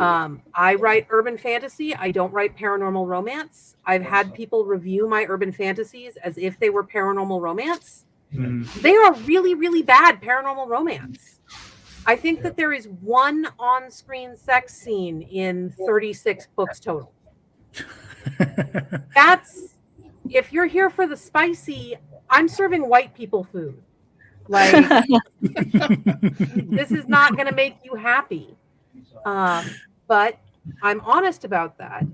I write urban fantasy. I don't write paranormal romance. I've had people review my urban fantasies as if they were paranormal romance. They are really, really bad paranormal romance. I think that there is 1 on-screen sex scene in 36 books total. That's, if you're here for the spicy, I'm serving white people food. Like, this is not going to make you happy. But I'm honest about that.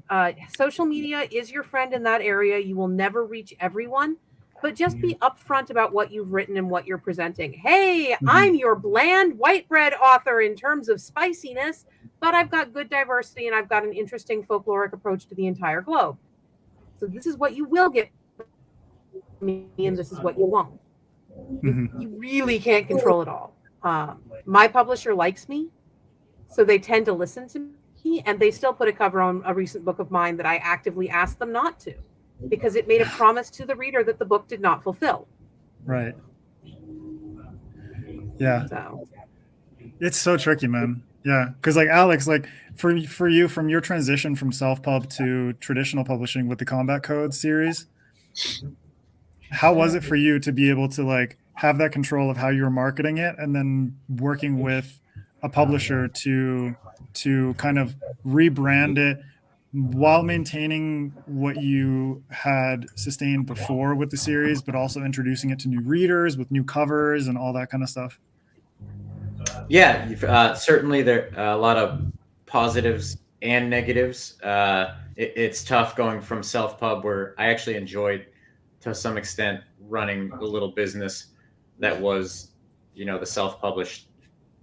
Social media is your friend in that area. You will never reach everyone, but just be upfront about what you've written and what you're presenting. Hey, I'm your bland white bread author in terms of spiciness, but I've got good diversity and I've got an interesting folkloric approach to the entire globe. So this is what you will get from me, and this is what you won't. You really can't control it all. My publisher likes me, so they tend to listen to me, and they still put a cover on a recent book of mine that I actively asked them not to, because it made a promise to the reader that the book did not fulfill. Right. Yeah. So. It's so tricky, man. Yeah. Because like Alex, like for you, from your transition from self-pub to traditional publishing with the Combat Code series, how was it for you to be able to like have that control of how you were marketing it, and then working with a publisher to kind of rebrand it while maintaining what you had sustained before with the series, but also introducing it to new readers with new covers and all that kind of stuff? Yeah, certainly there are a lot of positives and negatives. It's tough going from self-pub, where I actually enjoyed, to some extent, running a little business that was, the self-published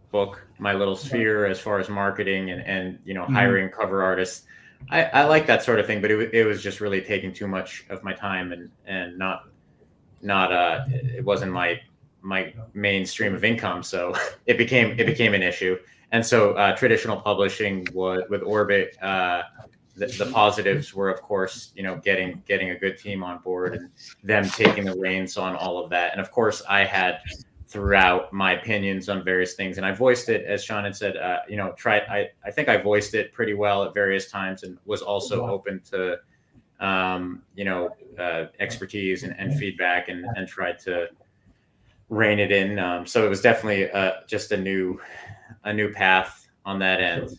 book, my little sphere as far as marketing and hiring cover artists. I like that sort of thing, but it was just really taking too much of my time and not it wasn't my main stream of income, so it became an issue. And so traditional publishing with Orbit, the positives were, of course, getting a good team on board and them taking the reins on all of that. And of course, I had throughout my opinions on various things, and I voiced it, as Sean had said. I think I voiced it pretty well at various times, and was also open to expertise and feedback, and tried to rein it in. So it was definitely just a new path on that end.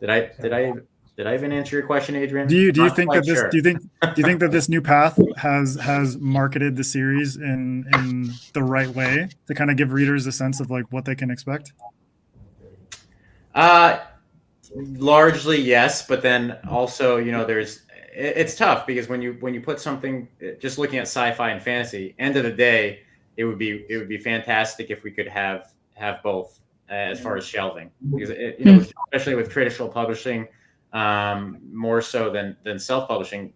Did I even answer your question, Adrian? Do you think that this? Sure. Do you think that this new path has marketed the series in the right way to kind of give readers a sense of like what they can expect? Largely yes, but then also it's tough, because when you put something, just looking at sci-fi and fantasy, end of the day, it would be fantastic if we could have both as far as shelving, because especially with traditional publishing, more so than self-publishing,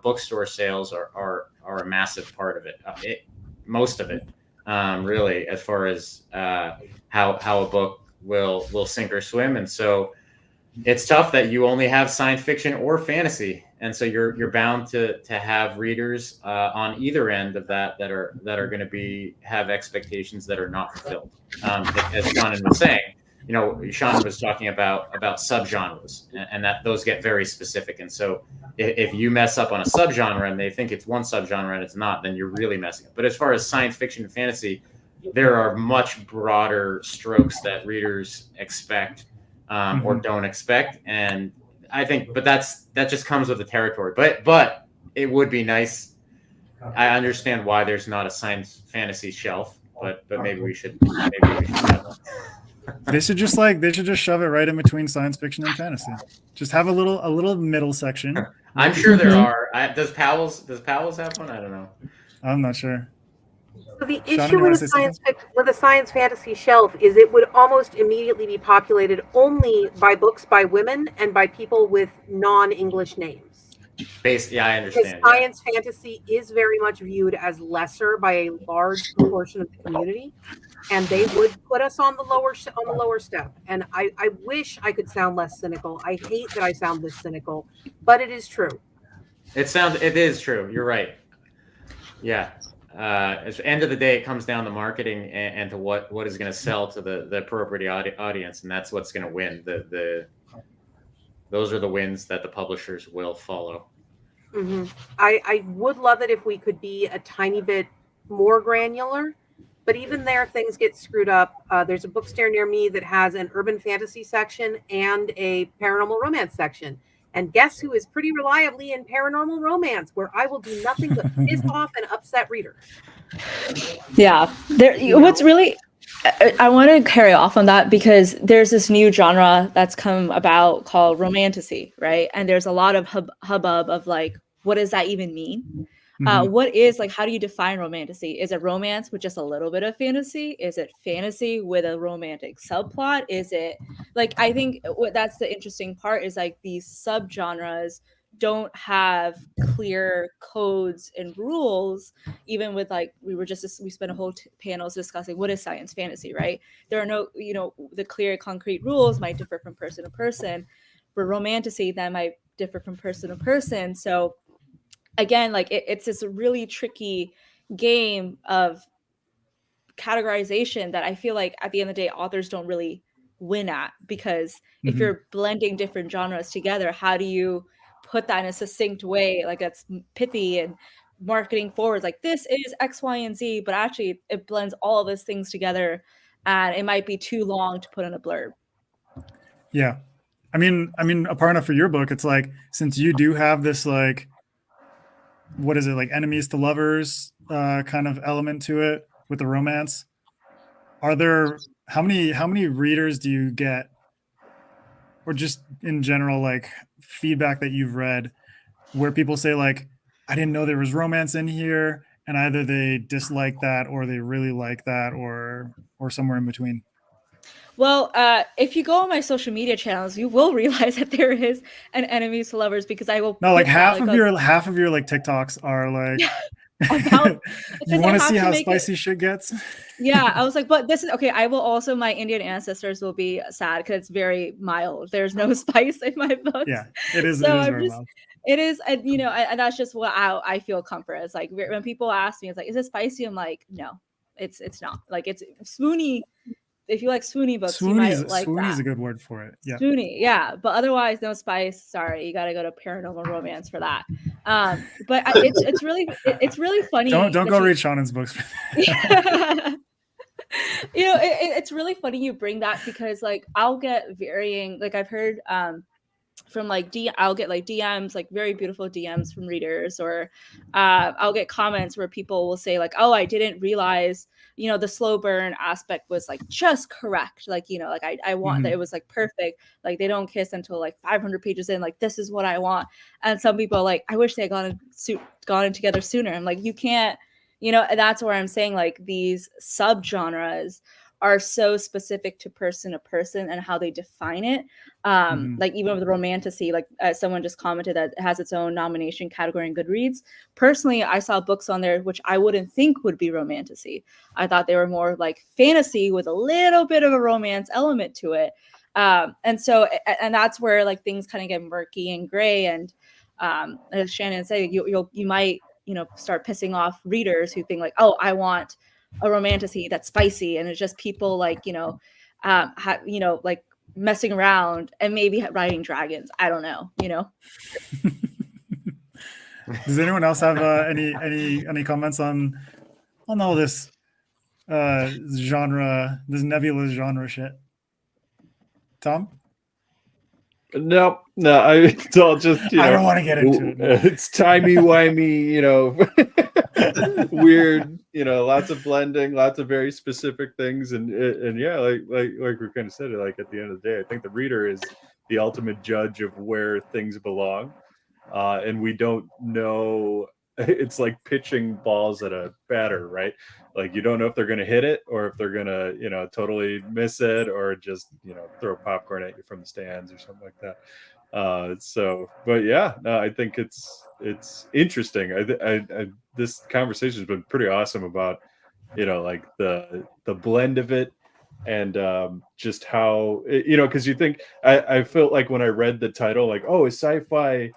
bookstore sales are a massive part of it. Most of it, really, as far as how a book will sink or swim. And so it's tough that you only have science fiction or fantasy, and so you're bound to have readers on either end of that are going to have expectations that are not fulfilled. As Sean was saying, Sean was talking about subgenres, and that those get very specific. And so if you mess up on a subgenre and they think it's one subgenre and it's not, then you're really messing up. But as far as science fiction and fantasy, there are much broader strokes that readers expect or don't expect. And I think, but that just comes with the territory. But it would be nice. I understand why there's not a science fantasy shelf, but maybe we should have one. They should just shove it right in between science fiction and fantasy. Just have a little middle section. I'm sure there are. Does Powell's have one? I don't know. I'm not sure. So the Shannon, issue you wanna with say the science fantasy shelf is it would almost immediately be populated only by books by women and by people with non-English names. Yeah, I Because understand. science fantasy is very much viewed as lesser by a large proportion of the community, and they would put us on the lower step. And I wish I could sound less cynical. I hate that I sound this cynical, but it is true. It is true. You're right. Yeah. At the end of the day, it comes down to marketing and to what is going to sell to the appropriate audience, and that's what's going to win. Those are the wins that the publishers will follow. Mm-hmm. I would love it if we could be a tiny bit more granular, but even there, things get screwed up. There's a bookstore near me that has an urban fantasy section and a paranormal romance section. And guess who is pretty reliably in paranormal romance, where I will do nothing but piss off and upset readers. Yeah. What's really, I want to carry off on that because there's this new genre that's come about called romantasy, right? And there's a lot of hubbub of like, what does that even mean? What is like, how do you define romantasy? Is it romance with just a little bit of fantasy? Is it fantasy with a romantic subplot? Is it like, I think that's the interesting part is like these subgenres don't have clear codes and rules. Even with like, we spent a whole panels discussing what is science fantasy, right? There are no, the clear concrete rules might differ from person to person. For romantasy, that might differ from person to person. So again, like it's this really tricky game of categorization that I feel like at the end of the day, authors don't really win at, because if you're blending different genres together, how do you put that in a succinct way, like that's pithy and marketing forward, like this is X, Y, and Z, but actually it blends all of those things together and it might be too long to put in a blurb. Yeah. I mean, Aparna, for your book, it's like, since you do have this like, what is it, like enemies to lovers kind of element to it with the romance, are there, how many readers do you get, or just in general, like feedback that you've read where people say like, I didn't know there was romance in here, and either they dislike that or they really like that, or somewhere in between? Well, if you go on my social media channels, you will realize that there is an enemies to lovers, because I will. No, like half of your like TikToks are like, you want to see how spicy shit gets? Yeah, I was like, but this is okay. I will also, my Indian ancestors will be sad because it's very mild. There's no spice in my books. Yeah, it is. So it is very mild. It is, and and that's just what I feel comfort. It's like when people ask me, it's like, is it spicy? I'm like, no, it's not. Like it's swoony. If you like swoony books, you might like swoony that. is a good word for it. Yeah, swoony, yeah. But otherwise, no spice. Sorry, you got to go to paranormal romance for that. But it's really funny. Don't go read Shannon's books. It's really funny you bring that, because like I'll get varying, like I've heard from like I'll get like DMs, like very beautiful DMs from readers, or I'll get comments where people will say like, oh, I didn't realize the slow burn aspect was like just correct, like like I want that it was like perfect, like they don't kiss until like 500 pages in, like this is what I want. And some people are like, I wish they had gotten together sooner. I'm like, you can't, that's where I'm saying like these subgenres are so specific to person and how they define it. Like even with the romantasy, like someone just commented that it has its own nomination category in Goodreads. Personally, I saw books on there which I wouldn't think would be romantasy. I thought they were more like fantasy with a little bit of a romance element to it. And that's where like things kind of get murky and gray. And as Shannon said, you might start pissing off readers who think like, oh, I want a romantasy that's spicy, and it's just people like like messing around and maybe riding dragons. I don't know. Does anyone else have any comments on all this genre, this nebulous genre shit? Tom? No, I'll just I don't want to get into it. It's timey-wimey, weird, lots of blending, lots of very specific things, and yeah, like we kind of said it, like at the end of the day, I think the reader is the ultimate judge of where things belong, and we don't know. It's like pitching balls at a batter, right? Like you don't know if they're going to hit it or if they're going to, totally miss it or just, throw popcorn at you from the stands or something like that. But yeah, no, I think it's interesting. I this conversation has been pretty awesome about, like the blend of it and just how, because you think, I felt like when I read the title, like, oh, is sci-fi,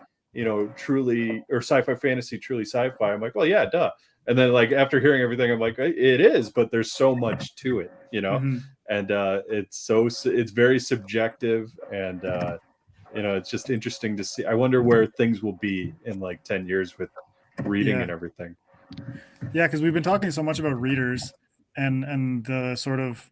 truly, or sci-fi fantasy truly sci-fi? I'm like, well, yeah, duh. And then like after hearing everything, I'm like, it is, but there's so much to it, and it's very subjective, and it's just interesting to see. I wonder where things will be in like 10 years with reading and everything. Yeah, because we've been talking so much about readers and the sort of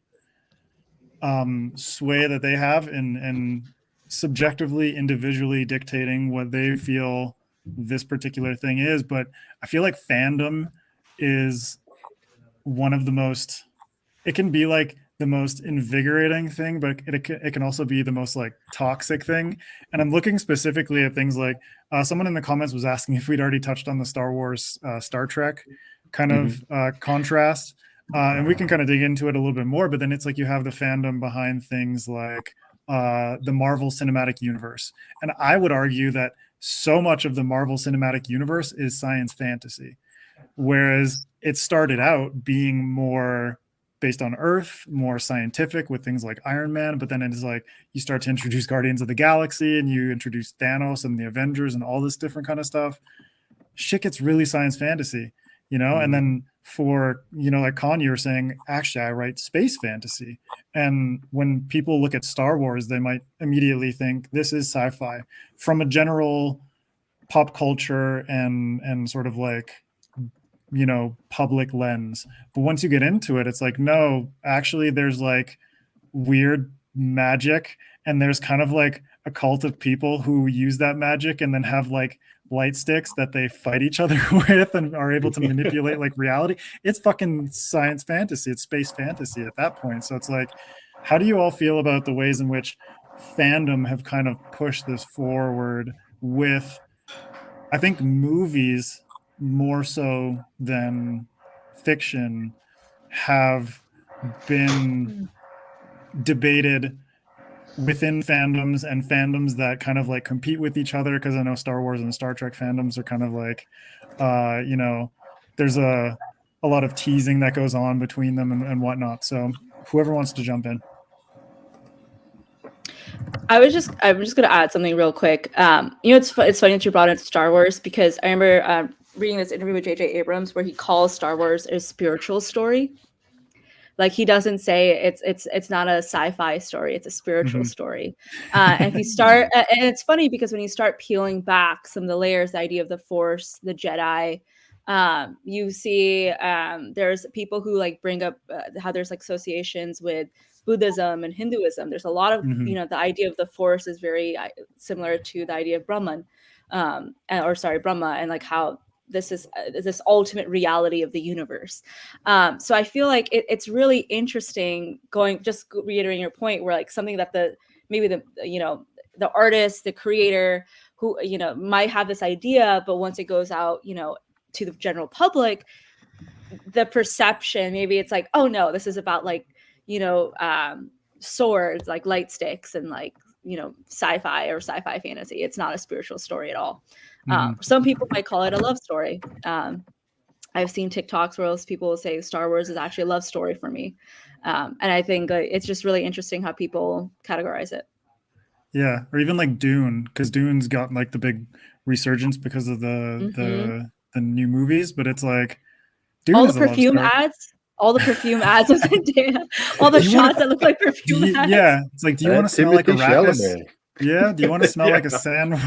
sway that they have in subjectively, individually dictating what they feel this particular thing is. But I feel like fandom is one of the most, it can be like the most invigorating thing, but it can also be the most like toxic thing. And I'm looking specifically at things like someone in the comments was asking if we'd already touched on the Star Wars, Star Trek kind of contrast. And we can kind of dig into it a little bit more, but then it's like you have the fandom behind things like the Marvel Cinematic Universe. And I would argue that so much of the Marvel Cinematic Universe is science fantasy, whereas it started out being more based on Earth, more scientific with things like Iron Man, but then it is like you start to introduce Guardians of the Galaxy and you introduce Thanos and the Avengers and all this different kind of stuff. Shit gets really science fantasy, and then for, like Con, you were saying, actually, I write space fantasy. And when people look at Star Wars, they might immediately think this is sci-fi from a general pop culture and sort of like, public lens. But once you get into it, it's like, no, actually there's like weird magic, and there's kind of like a cult of people who use that magic and then have like light sticks that they fight each other with and are able to manipulate like reality. It's fucking science fantasy. It's space fantasy at that point. So it's like, how do you all feel about the ways in which fandom have kind of pushed this forward with, I think, movies more so than fiction have been debated within fandoms, and fandoms that kind of like compete with each other? Because I know Star Wars and Star Trek fandoms are kind of like, there's a lot of teasing that goes on between them and whatnot. So whoever wants to jump in. I'm just going to add something real quick. It's funny that you brought in Star Wars, because I remember reading this interview with J.J. Abrams where he calls Star Wars a spiritual story. Like, he doesn't say it's not a sci-fi story, it's a spiritual story. And if you start, and it's funny because when you start peeling back some of the layers, the idea of the Force, the Jedi, you see there's people who like bring up how there's like associations with Buddhism and Hinduism. There's a lot of, the idea of the Force is very similar to the idea of Brahma, and like how this is this ultimate reality of the universe. So I feel like it's really interesting, just reiterating your point, where like something that the artist, the creator, who might have this idea, but once it goes out to the general public, the perception, maybe it's like, oh no, this is about like swords, like light sticks, and like sci-fi or sci-fi fantasy. It's not a spiritual story at all. Some people might call it a love story. I've seen TikToks where people will say Star Wars is actually a love story for me. And I think it's just really interesting how people categorize it. Yeah, or even like Dune, because Dune's got like the big resurgence because of the new movies, but it's like Dune all is the perfume ads. All the perfume ads of Zendaya, all the shots that look like perfume ads. Yeah, it's like, do you want to smell like arachis? Yeah, do you want to smell like a sandworm?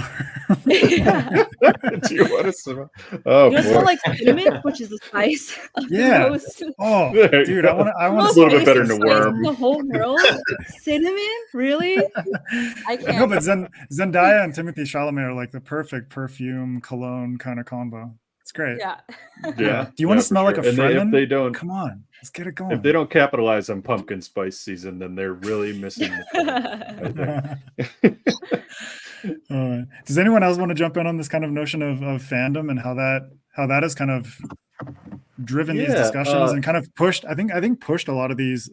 Do you want to smell? Oh, you want to smell like cinnamon, which is the spice of the most. Oh, dude, I want a little bit better than a worm. The whole world, cinnamon, really? I can't. No, but Zendaya and Timothée Chalamet are like the perfect perfume cologne kind of combo. It's great. Yeah. Yeah. Do you want yeah, to smell for like a sure. And Fremen? if they don't, Come on, let's get it going. if they don't capitalize on pumpkin spice season, then they're really missing the point, I think. Does anyone else want to jump in on this kind of notion of fandom and how that has kind of driven these discussions and kind of pushed? I think pushed a lot of these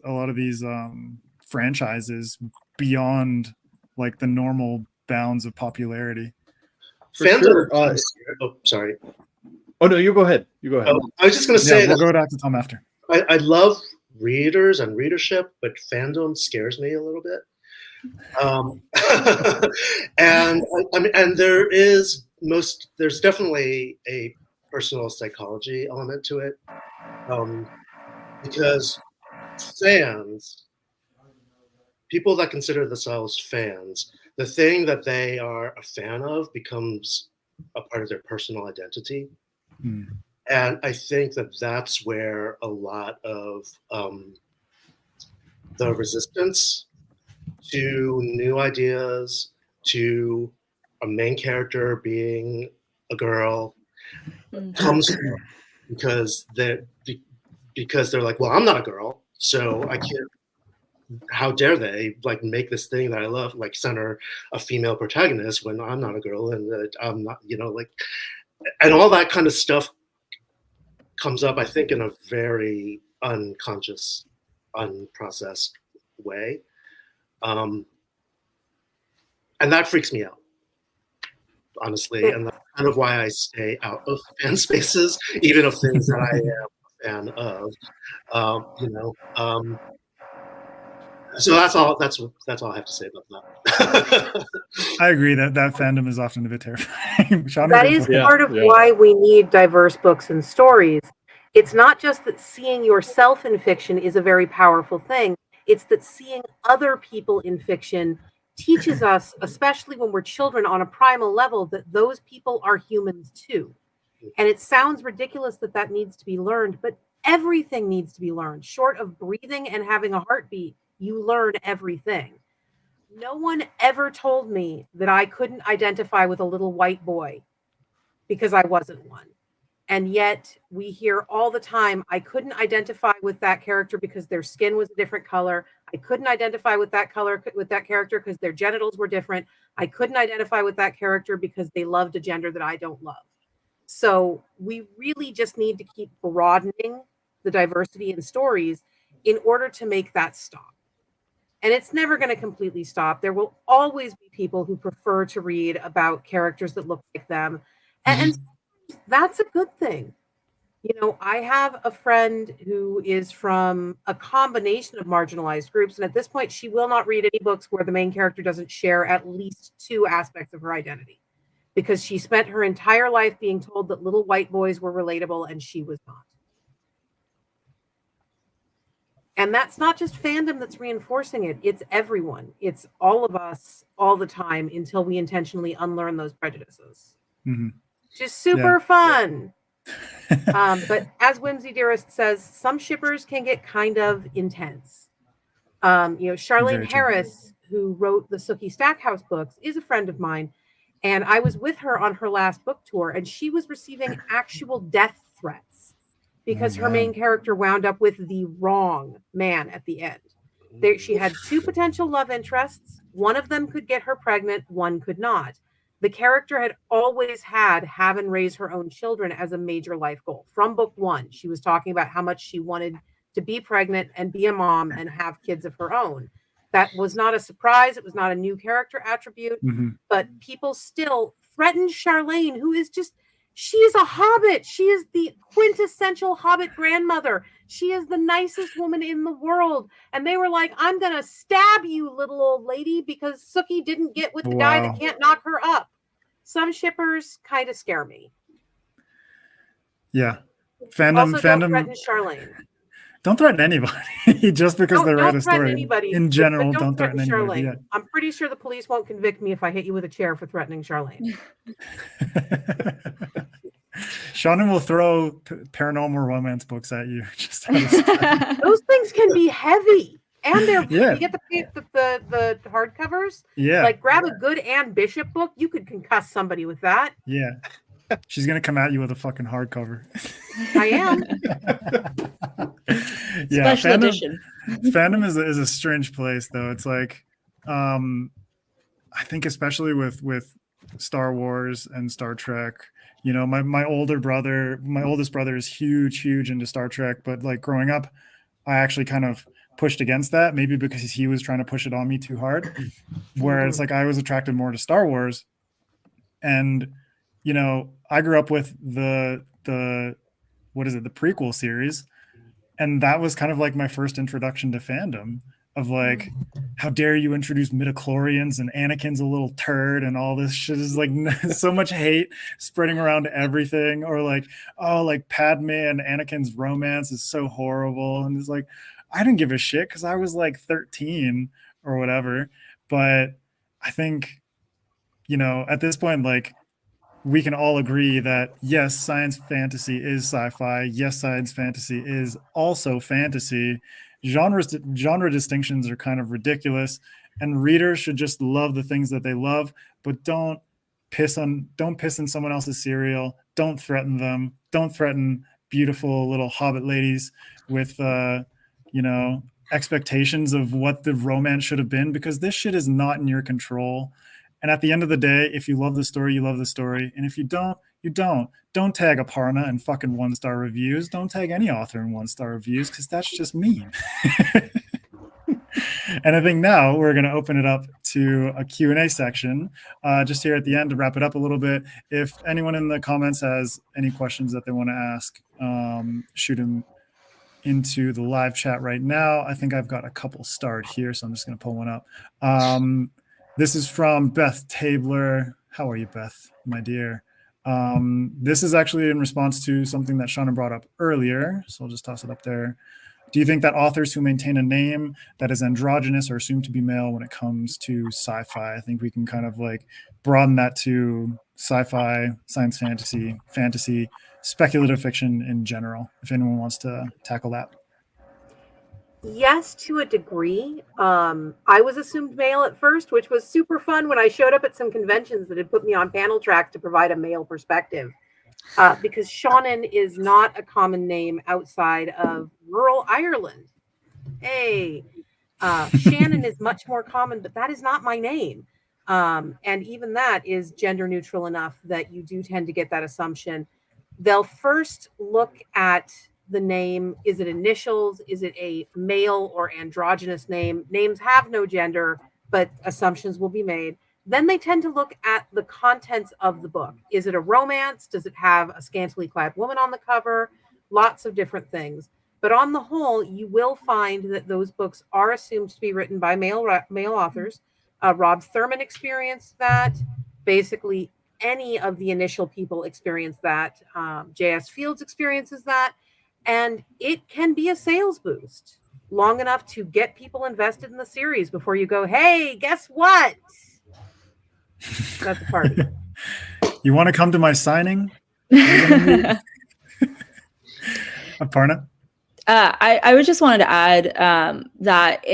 franchises beyond like the normal bounds of popularity. Fandom. Sure. Oh, sorry. Oh no, you go ahead. You go ahead. I was just going to say We'll that go back to Tom after. I love readers and readership, but fandom scares me a little bit. And I mean, and there's definitely a personal psychology element to it, because people that consider themselves fans, the thing that they are a fan of becomes a part of their personal identity. And I think that that's where a lot of the resistance to new ideas, to a main character being a girl, comes from, because they're like, well, I'm not a girl, so I can't. How dare they like make this thing that I love like center a female protagonist when I'm not a girl and that I'm not, like, and all that kind of stuff comes up, I think, in a very unconscious, unprocessed way. And that freaks me out, honestly. And that's kind of why I stay out of fan spaces, even of things that I am a fan of. So that's all I have to say about that. I agree that fandom is often a bit terrifying. That is part of why we need diverse books and stories. It's not just that seeing yourself in fiction is a very powerful thing. It's that seeing other people in fiction teaches us, especially when we're children on a primal level, that those people are humans too. And it sounds ridiculous that needs to be learned, but everything needs to be learned. Short of breathing and having a heartbeat, you learn everything. No one ever told me that I couldn't identify with a little white boy because I wasn't one. And yet we hear all the time, I couldn't identify with that character because their skin was a different color. I couldn't identify with that character because their genitals were different. I couldn't identify with that character because they loved a gender that I don't love. So we really just need to keep broadening the diversity in stories in order to make that stop. And it's never going to completely stop. There will always be people who prefer to read about characters that look like them. And that's a good thing. I have a friend who is from a combination of marginalized groups. And at this point, she will not read any books where the main character doesn't share at least two aspects of her identity. Because she spent her entire life being told that little white boys were relatable and she was not. And that's not just fandom that's reinforcing it. It's everyone. It's all of us all the time until we intentionally unlearn those prejudices. Just super fun. But as Whimsy Dearest says, some shippers can get kind of intense. Charlene Harris, who wrote the Sookie Stackhouse books, is a friend of mine. And I was with her on her last book tour, and she was receiving actual death threats because her main character wound up with the wrong man at the end. She had two potential love interests. One of them could get her pregnant, one could not. The character had always have and raise her own children as a major life goal. From book one, she was talking about how much she wanted to be pregnant and be a mom and have kids of her own. That was not a surprise. It was not a new character attribute, but people still threatened Charlene, who is she is a hobbit. She is the quintessential hobbit grandmother. She is the nicest woman in the world. And they were like, I'm going to stab you, little old lady, because Sookie didn't get with the guy that can't knock her up. Some shippers kind of scare me. Yeah. Fandom. Don't threaten Charlene. Don't threaten anybody just because they write a story. Anybody, in general, don't threaten anybody. Charlene. I'm pretty sure the police won't convict me if I hit you with a chair for threatening Charlene. Shannon will throw paranormal romance books at you. Those things can be heavy, and you get the hardcovers. Yeah, like grab a good Anne Bishop book. You could concuss somebody with that. Yeah, She's gonna come at you with a fucking hardcover. I am. Yeah, Special edition. fandom is a strange place though. It's like, I think especially with Star Wars and Star Trek, you know, my oldest brother is huge into Star Trek, but like growing up, I actually kind of pushed against that, maybe because he was trying to push it on me too hard. Whereas like I was attracted more to Star Wars, and you know, I grew up with the what is it, the prequel series, and that was kind of like my first introduction to fandom of like, how dare you introduce midichlorians and Anakin's a little turd and all this shit is like so much hate spreading around everything, or like, oh, like Padme and Anakin's romance is so horrible, and it's like, I didn't give a shit because I was like 13 or whatever. But I think, you know, at this point, like, we can all agree that yes, science fantasy is sci-fi. Yes, science fantasy is also fantasy. Genre distinctions are kind of ridiculous, and readers should just love the things that they love, but don't piss in someone else's cereal. Don't threaten them. Don't threaten beautiful little hobbit ladies with you know, expectations of what the romance should have been, because this shit is not in your control. And at the end of the day, if you love the story, you love the story. And if you don't, you don't. Don't tag Aparna in fucking 1-star reviews. Don't tag any author in 1-star reviews, because that's just mean. And I think now we're going to open it up to a Q&A section just here at the end to wrap it up a little bit. If anyone in the comments has any questions that they want to ask, shoot them into the live chat right now. I think I've got a couple starred here, so I'm just going to pull one up. This is from Beth Tabler. How are you, Beth, my dear? This is actually in response to something that Shauna brought up earlier, so I'll just toss it up there. Do you think that authors who maintain a name that is androgynous are assumed to be male when it comes to sci-fi? I think we can kind of like broaden that to sci-fi, science fantasy, speculative fiction in general, if anyone wants to tackle that. Yes, to a degree. I was assumed male at first, which was super fun when I showed up at some conventions that had put me on panel track to provide a male perspective. Because Seanan is not a common name outside of rural Ireland. Hey, Shannon is much more common, but that is not my name. And even that is gender neutral enough that you do tend to get that assumption. They'll first look at the name. Is it initials? Is it a male or androgynous name? Names have no gender, but assumptions will be made. Then they tend to look at the contents of the book. Is it a romance? Does it have a scantily clad woman on the cover? Lots of different things. But on the whole, you will find that those books are assumed to be written by male authors. Rob Thurman experienced that. Basically, any of the initial people experience that. J.S. Fields experiences that. And it can be a sales boost long enough to get people invested in the series before you go, hey, guess what? That's a party. You want to come to my signing? Aparna? I would just wanted to add that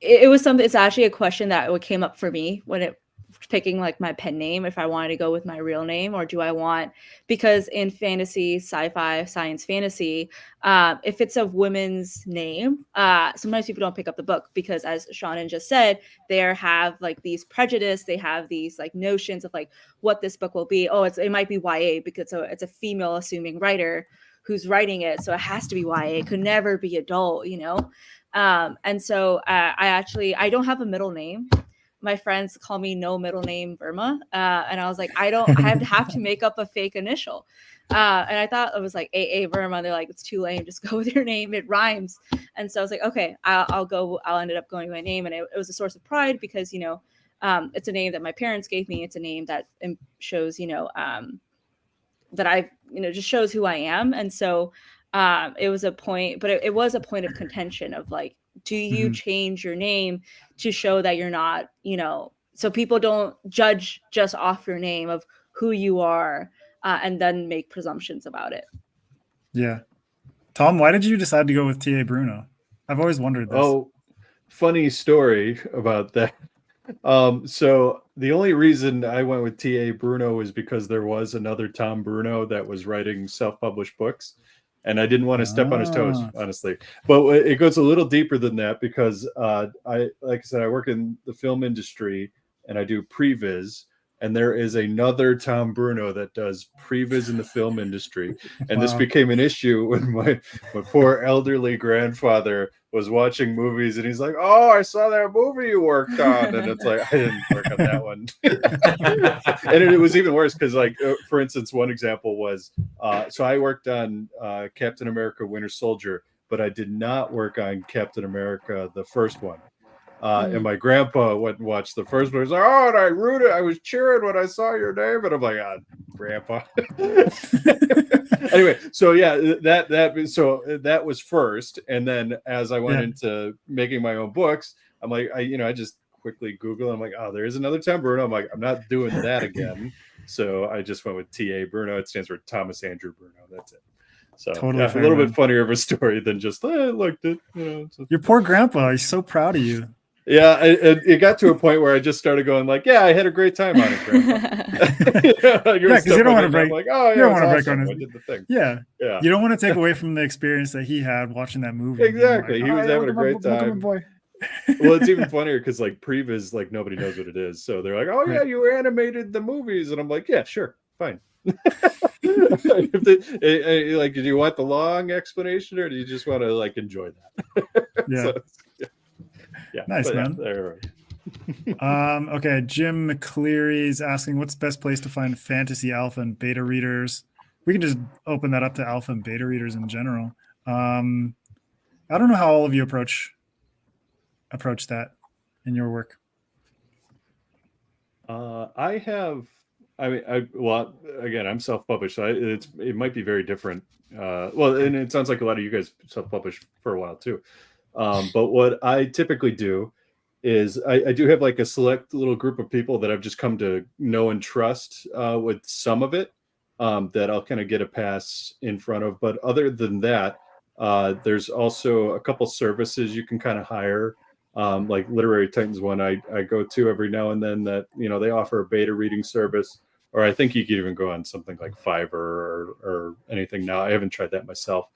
it was something. It's actually a question that came up for me when it picking like my pen name, if I wanted to go with my real name, or do I want, because in fantasy, sci-fi, science fantasy, if it's a woman's name, sometimes people don't pick up the book because, as Seanan just said, they have like these prejudice, they have these like notions of like what this book will be. Oh, it might be YA because it's a female assuming writer who's writing it, so it has to be YA. It could never be adult, you know. And so I don't have a middle name. My friends call me no middle name Verma. And I was like, I have to make up a fake initial. And I thought it was like AA Verma. They're like, it's too lame. Just go with your name. It rhymes. And so I was like, okay, I'll ended up going with my name. And it was a source of pride because, you know, it's a name that my parents gave me. It's a name that shows, you know, that I, you know, just shows who I am. And so it was a point, but it was a point of contention of like, do you change your name to show that you're not, you know, so people don't judge just off your name of who you are and then make presumptions about it. Yeah. Tom, why did you decide to go with T.A. Bruno? I've always wondered this. Oh, funny story about that. So the only reason I went with T.A. Bruno was because there was another Tom Bruno that was writing self-published books, and I didn't want to step on his toes, honestly. But it goes a little deeper than that because like I said, I work in the film industry and I do previs. And there is another Tom Bruno that does previs in the film industry. And this became an issue when my poor elderly grandfather was watching movies and he's like, oh, I saw that movie you worked on. And it's like, I didn't work on that one. And it was even worse because, like, for instance, one example was, so I worked on Captain America Winter Soldier, but I did not work on Captain America, the first one. And my grandpa went and watched the first one. He was like, oh, and I rooted. I was cheering when I saw your name. And I'm like, grandpa. Anyway, so yeah, that was first. And then as I went into making my own books, I'm like, I just quickly Google. I'm like, oh, there is another Tom Bruno. I'm like, I'm not doing that again. So I just went with T.A. Bruno. It stands for Thomas Andrew Bruno. That's it. So Totally a little bit funnier of a story than just, I liked it. Your poor grandpa. He's so proud of you. Yeah, it got to a point where I just started going like, yeah, I had a great time on it, Grandpa. Because you don't want to break. Like, oh, yeah, you don't want to break awesome. on his. I did the thing. Yeah. You don't want to take away from the experience that he had watching that movie. Exactly, like, he was having a great time. Boy. Well, it's even funnier because like previs, like nobody knows what it is, so they're like, oh yeah, you animated the movies, and I'm like, yeah, sure, fine. Like, did you want the long explanation, or do you just want to like enjoy that? Yeah. Yeah, nice, man. Okay, Jim McCleary's asking, what's the best place to find fantasy alpha and beta readers? We can just open that up to alpha and beta readers in general. I don't know how all of you approach that in your work. Again, I'm self-published, so it might be very different. And it sounds like a lot of you guys self-published for a while too. But what I typically do is I do have like a select little group of people that I've just come to know and trust with some of it that I'll kind of get a pass in front of. But other than that, there's also a couple services you can kind of hire, like Literary Titans one I go to every now and then that, they offer a beta reading service, or I think you could even go on something like Fiverr or anything now. I haven't tried that myself.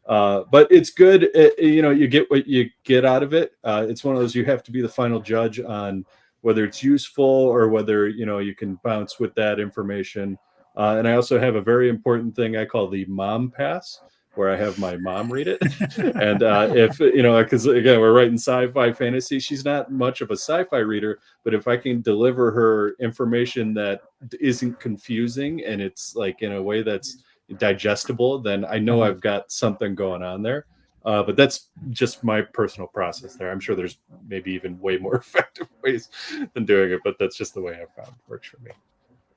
But it's good. You get what you get out of it. It's one of those, you have to be the final judge on whether it's useful or whether, you can bounce with that information. And I also have a very important thing I call the mom pass, where I have my mom read it. And if, because again, we're writing sci-fi fantasy, she's not much of a sci-fi reader, but if I can deliver her information that isn't confusing and it's like in a way that's digestible, then I know I've got something going on there. But that's just my personal process there. I'm sure there's maybe even way more effective ways than doing it, but that's just the way I found works for me.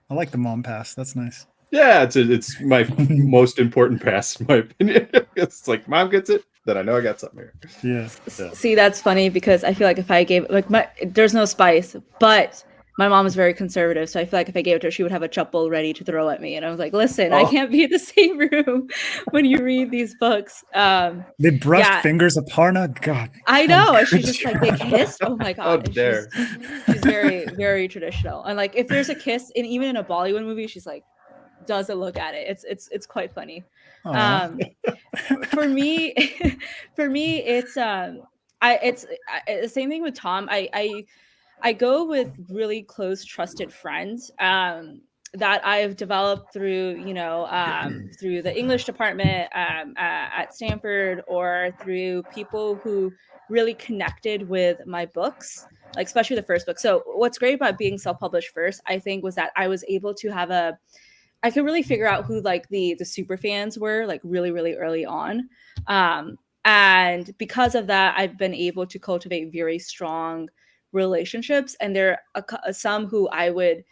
I like the mom pass. That's nice. Yeah, it's my most important pass, in my opinion. It's like, mom gets it, then I know I got something here. Yeah. See, that's funny because I feel like if I gave there's no spice, but my mom is very conservative, so I feel like if I gave it to her, she would have a chupple ready to throw at me. And I was like, listen, I can't be in the same room when you read these books. They brushed fingers Aparna. God. I know. And she's just like, they kissed. Oh my God. She's very, very traditional. And like, if there's a kiss, and even in a Bollywood movie, she's like, doesn't look at it. It's quite funny. For me, it's the same thing with Tom. I go with really close, trusted friends that I've developed through, through the English department at Stanford, or through people who really connected with my books, like especially the first book. So what's great about being self-published first, I think, was that I was able to I could really figure out who like the super fans were, like really, really early on. And because of that, I've been able to cultivate very strong relationships. And there are some who I would,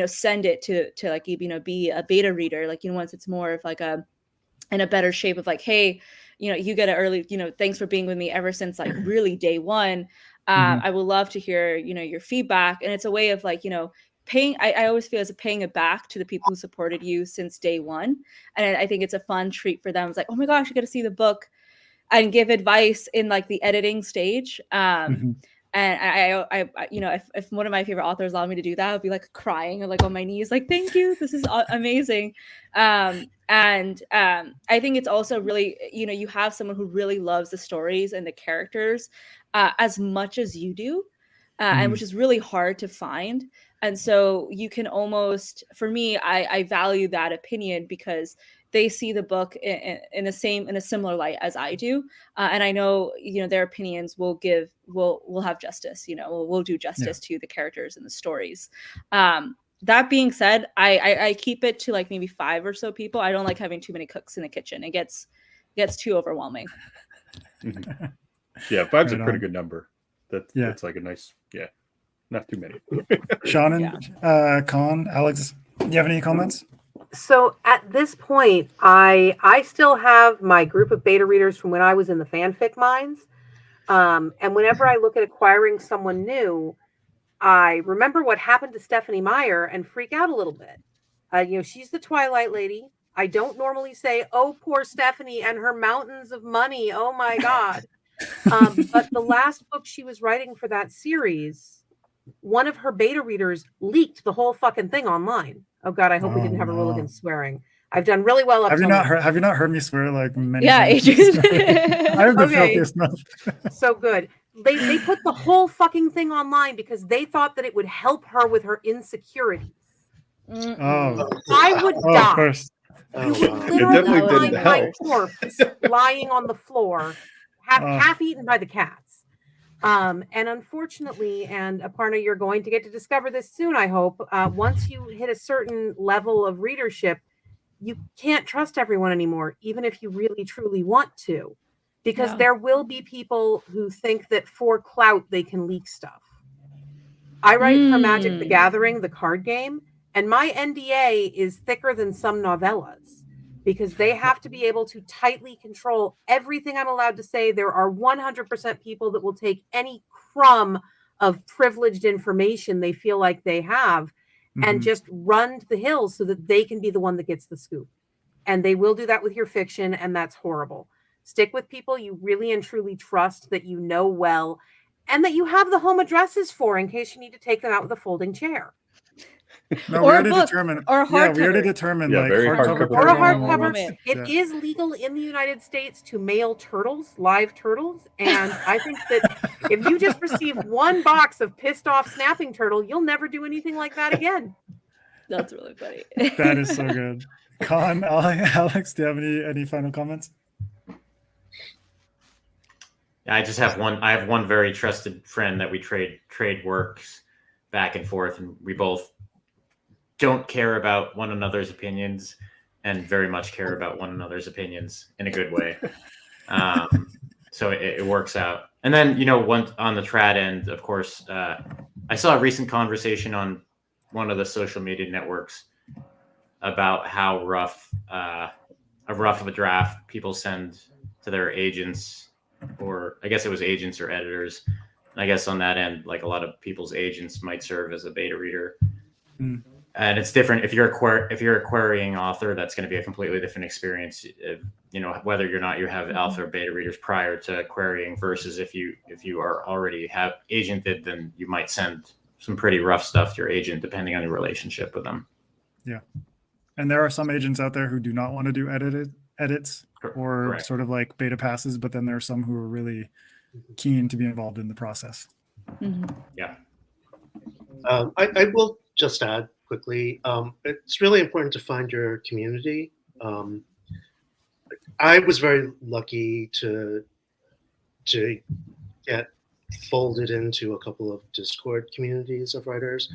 send it to like, be a beta reader, like, once it's more of like in a better shape of like, hey, you get an early, thanks for being with me ever since like really day one. I would love to hear, your feedback. And it's a way of like, paying, I always feel as paying it back to the people who supported you since day one. And I think it's a fun treat for them. It's like, oh my gosh, you get to see the book and give advice in like the editing stage. And you know, if one of my favorite authors allowed me to do that, I'd be like crying or like on my knees, like, thank you, this is amazing. I think it's also really, you know, you have someone who really loves the stories and the characters as much as you do, and which is really hard to find. And so you can almost, for me, I value that opinion because they see the book in a similar light as I do, and I know, you know, their opinions will have justice. You know, will do justice to the characters and the stories. That being said, I keep it to like maybe 5 or so people. I don't like having too many cooks in the kitchen. It gets too overwhelming. Yeah, 5's a pretty good number. That's like a nice, not too many. Seanan, Kuhn, Alex, do you have any comments? So at this point, I still have my group of beta readers from when I was in the fanfic mines. And whenever I look at acquiring someone new, I remember what happened to Stephanie Meyer and freak out a little bit. You know, she's the Twilight Lady. I don't normally say, oh, poor Stephanie and her mountains of money. Oh, my God. But the last book she was writing for that series, one of her beta readers leaked the whole fucking thing online. Oh God, I hope we didn't have a rule against swearing. I've done really well up Have till you not now. have you not heard me swear like many Yeah, times? Adrian. I have the filthiest mouth. So good. They put the whole fucking thing online because they thought that it would help her with her insecurities. Oh, I would of die. course. You would It literally definitely find didn't my help. corpse lying on the floor, half eaten by the cats. And unfortunately, and Aparna, you're going to get to discover this soon, I hope. Once you hit a certain level of readership, you can't trust everyone anymore, even if you really truly want to, because there will be people who think that for clout they can leak stuff. I write for Magic the Gathering, the card game, and my NDA is thicker than some novellas because they have to be able to tightly control everything I'm allowed to say. There are 100% people that will take any crumb of privileged information they feel like they have and just run to the hills so that they can be the one that gets the scoop. And they will do that with your fiction, and that's horrible. Stick with people you really and truly trust, that you know well, and that you have the home addresses for in case you need to take them out with a folding chair. No, Or we a already book, determined. or a we already hardcover. determined Yeah, like very hardcover hardcover Or a paranormal hardcover. romance. It is legal in the United States to mail turtles, live turtles. And I think that if you just receive one box of pissed off snapping turtle, you'll never do anything like that again. That's really funny. That is so good. Kuhn, Alex, do you have any final comments? I just have one. I have one very trusted friend that we trade works back and forth, and we both don't care about one another's opinions and very much care about one another's opinions in a good way. So it works out. And then, you know, one on the trad end, of course, I saw a recent conversation on one of the social media networks about how rough of a draft people send to their agents, or I guess it was agents or editors. And I guess on that end, like a lot of people's agents might serve as a beta reader. And it's different if you're a querying author. That's going to be a completely different experience. You know, whether or not you have alpha or beta readers prior to querying versus if you are already have agented, then you might send some pretty rough stuff to your agent depending on your relationship with them. Yeah, and there are some agents out there who do not want to do edits or Correct. sort of like beta passes, but then there are some who are really keen to be involved in the process. Yeah. I will just add quickly, it's really important to find your community. I was very lucky to get folded into a couple of Discord communities of writers,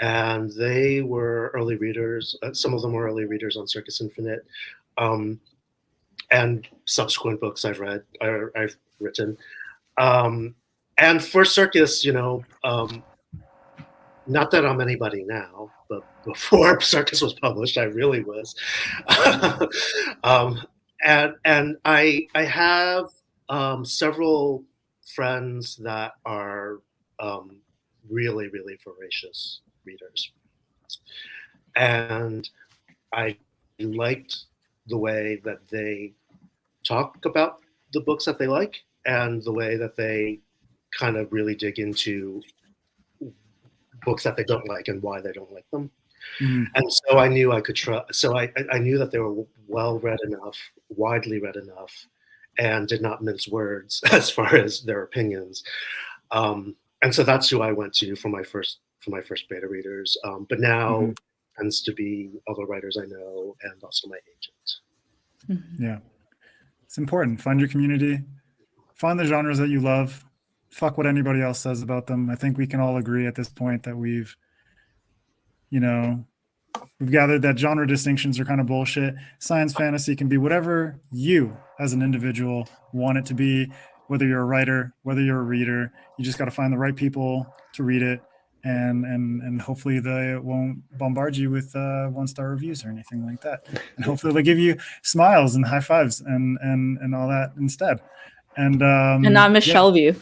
and they were early readers. Some of them were early readers on Circus Infinite, and subsequent books I've read, or I've written. And for Circus, you know, not that I'm anybody now, but before Circus was published, I really was. And I have several friends that are really, really voracious readers. And I liked the way that they talk about the books that they like and the way that they kind of really dig into books that they don't like and why they don't like them. Mhm. And so I knew I could trust. So I knew that they were well read enough, widely read enough, and did not mince words as far as their opinions. And so that's who I went to for my first beta readers. But now tends to be other writers I know and also my agent. Yeah, it's important. Find your community, find the genres that you love. Fuck what anybody else says about them. I think we can all agree at this point that we've gathered that genre distinctions are kind of bullshit. Science fantasy can be whatever you as an individual want it to be, whether you're a writer, whether you're a reader. You just got to find the right people to read it, and hopefully they won't bombard you with 1-star reviews or anything like that. And hopefully they'll give you smiles and high fives and all that instead. And not misshelve you.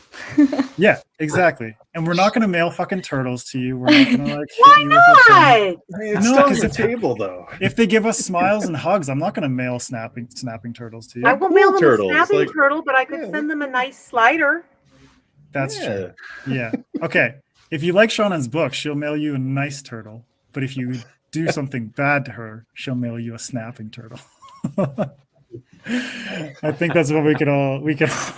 Yeah, exactly. And we're not going to mail fucking turtles to you. We're not going to Why not? It's No, stuck 'cause at the table, though. if they give us smiles and hugs, I'm not going to mail snapping turtles to you. I will mail them turtles, a snapping like- turtle, but I could Yeah. send them a nice slider. That's Yeah. true. Yeah. Okay. If you like Shauna's book, she'll mail you a nice turtle. But if you do something bad to her, she'll mail you a snapping turtle. I think that's what we can all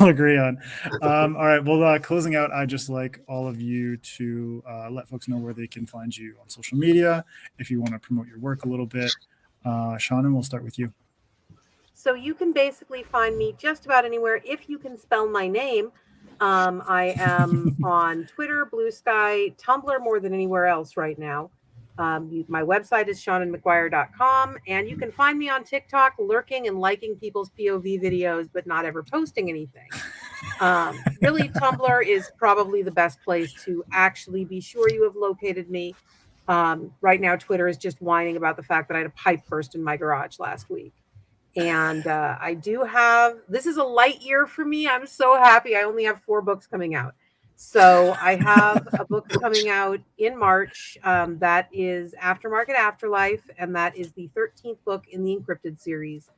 agree on. All right. Well, closing out, I just like all of you to let folks know where they can find you on social media if you want to promote your work a little bit. Shauna, we'll start with you. So you can basically find me just about anywhere if you can spell my name. I am on Twitter, Blue Sky, Tumblr more than anywhere else right now. My website is SeananMcGuire.com, and you can find me on TikTok lurking and liking people's POV videos, but not ever posting anything. Really, Tumblr is probably the best place to actually be sure you have located me. Right now, Twitter is just whining about the fact that I had a pipe burst in my garage last week. And I do have, this is a light year for me. I'm so happy. I only have 4 books coming out. So I have a book coming out in March that is Aftermarket Afterlife, and that is the 13th book in the InCryptid series.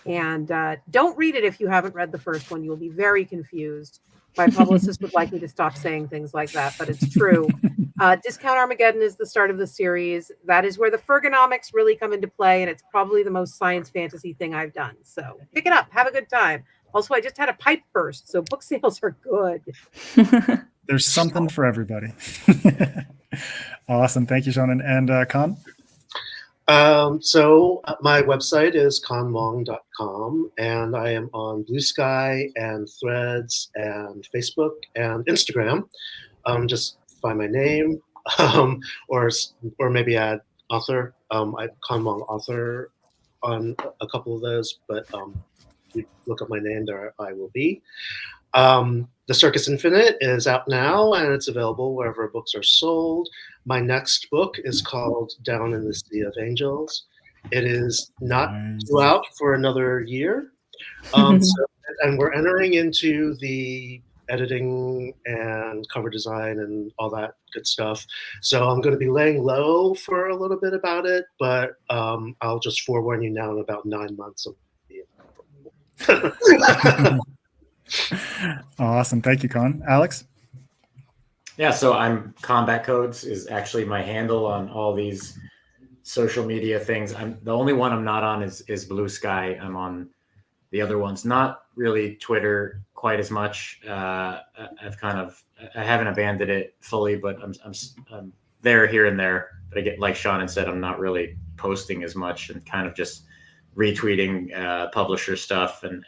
And don't read it if you haven't read the first one. You'll be very confused. My publicist would like me to stop saying things like that, but it's true. Discount Armageddon is the start of the series. That is where the Fergonomics really come into play, and it's probably the most science fantasy thing I've done. So pick it up. Have a good time. Also, I just had a pipe burst, so book sales are good. There's something for everybody. Awesome. Thank you, Shannon. And Khan? So my website is conwong.com, and I am on Blue Sky and Threads and Facebook and Instagram. Just find my name, or maybe add author. Conwong author on a couple of those, but you look up my name, there I will be. The Circus Infinite is out now, and it's available wherever books are sold. My next book is called Down in the Sea of Angels. It is not due out for another year. And we're entering into the editing and cover design and all that good stuff. So I'm going to be laying low for a little bit about it, but I'll just forewarn you now in about 9 months. Awesome. Thank you, Con. Alex? Yeah, so I'm Combat Codes is actually my handle on all these social media things. The only one I'm not on is Blue Sky. I'm on the other ones, not really Twitter quite as much. I haven't abandoned it fully, but I'm there here and there. But I get, like Sean said, I'm not really posting as much and kind of just retweeting publisher stuff and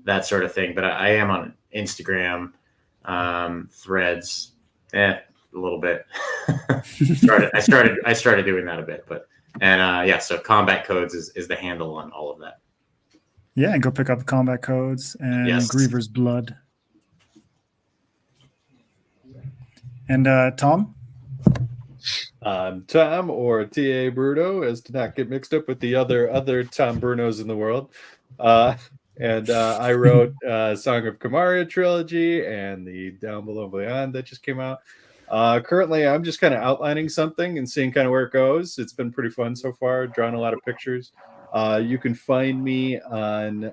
that sort of thing. But I am on Instagram, Threads, a little bit. I started doing that a bit, so Combat Codes is the handle on all of that. Yeah, and go pick up Combat Codes and Grievar's Blood. And Tom? Tom, or T.A. Bruno, as to not get mixed up with the other Tom Brunos in the world. And I wrote Song of Kamaria trilogy and the Down Below Beyond that just came out. Currently, I'm just kind of outlining something and seeing kind of where it goes. It's been pretty fun so far, drawing a lot of pictures. You can find me on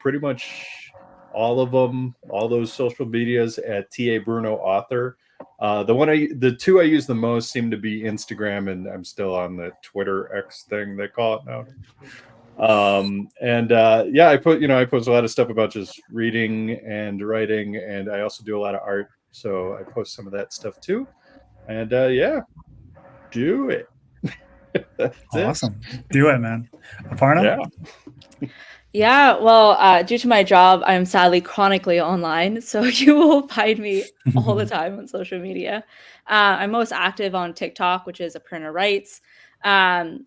pretty much all of them, all those social medias at TA Bruno Author. The two I use the most seem to be Instagram, and I'm still on the Twitter X thing they call it now. I post a lot of stuff about just reading and writing, and I also do a lot of art, so I post some of that stuff too. And do it. Awesome. Do it, man. Aparna? Yeah, well, due to my job, I'm sadly chronically online, so you will find me all the time on social media. I'm most active on TikTok, which is Aparna Writes. I'm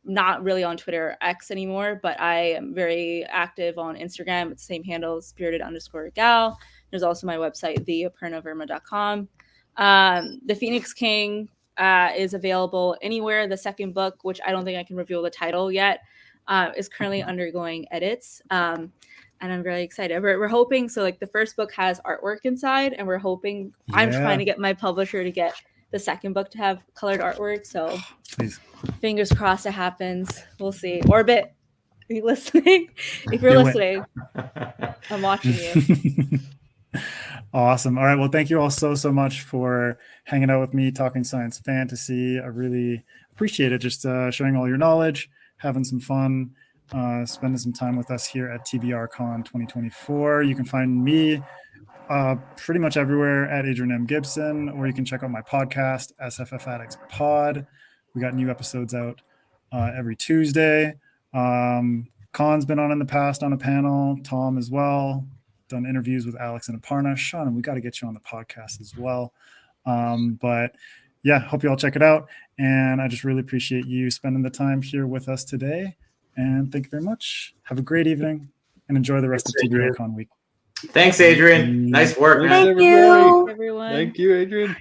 not really on Twitter X anymore, but I am very active on Instagram. It's the same handle, spirited_gal. There's also my website, theaparnaverma.com. The Phoenix King is available anywhere. The second book, which I don't think I can reveal the title yet, is currently undergoing edits. And I'm very excited. We're hoping, so like the first book has artwork inside, and we're hoping, I'm trying to get my publisher to get the second book to have colored artwork. So please, fingers crossed it happens. We'll see. Orbit, are you listening? If you're listening, I'm watching you. Awesome. All right. Well, thank you all so much for hanging out with me, talking science fantasy. I really appreciate it. Just showing all your knowledge, having some fun, spending some time with us here at TBRCon2024. You can find me pretty much everywhere at Adrian M. Gibson, or you can check out my podcast, SFF Addicts Pod. We got new episodes out every Tuesday. Khan's been on in the past on a panel, Tom as well. Done interviews with Alex and Aparna. Sean, we got to get you on the podcast as well. But yeah, hope you all check it out. And I just really appreciate you spending the time here with us today. And thank you very much. Have a great evening and enjoy the rest of TBRCon week. Thanks, Adrian. Nice work, man. Thank you, everyone. Thank you, Adrian.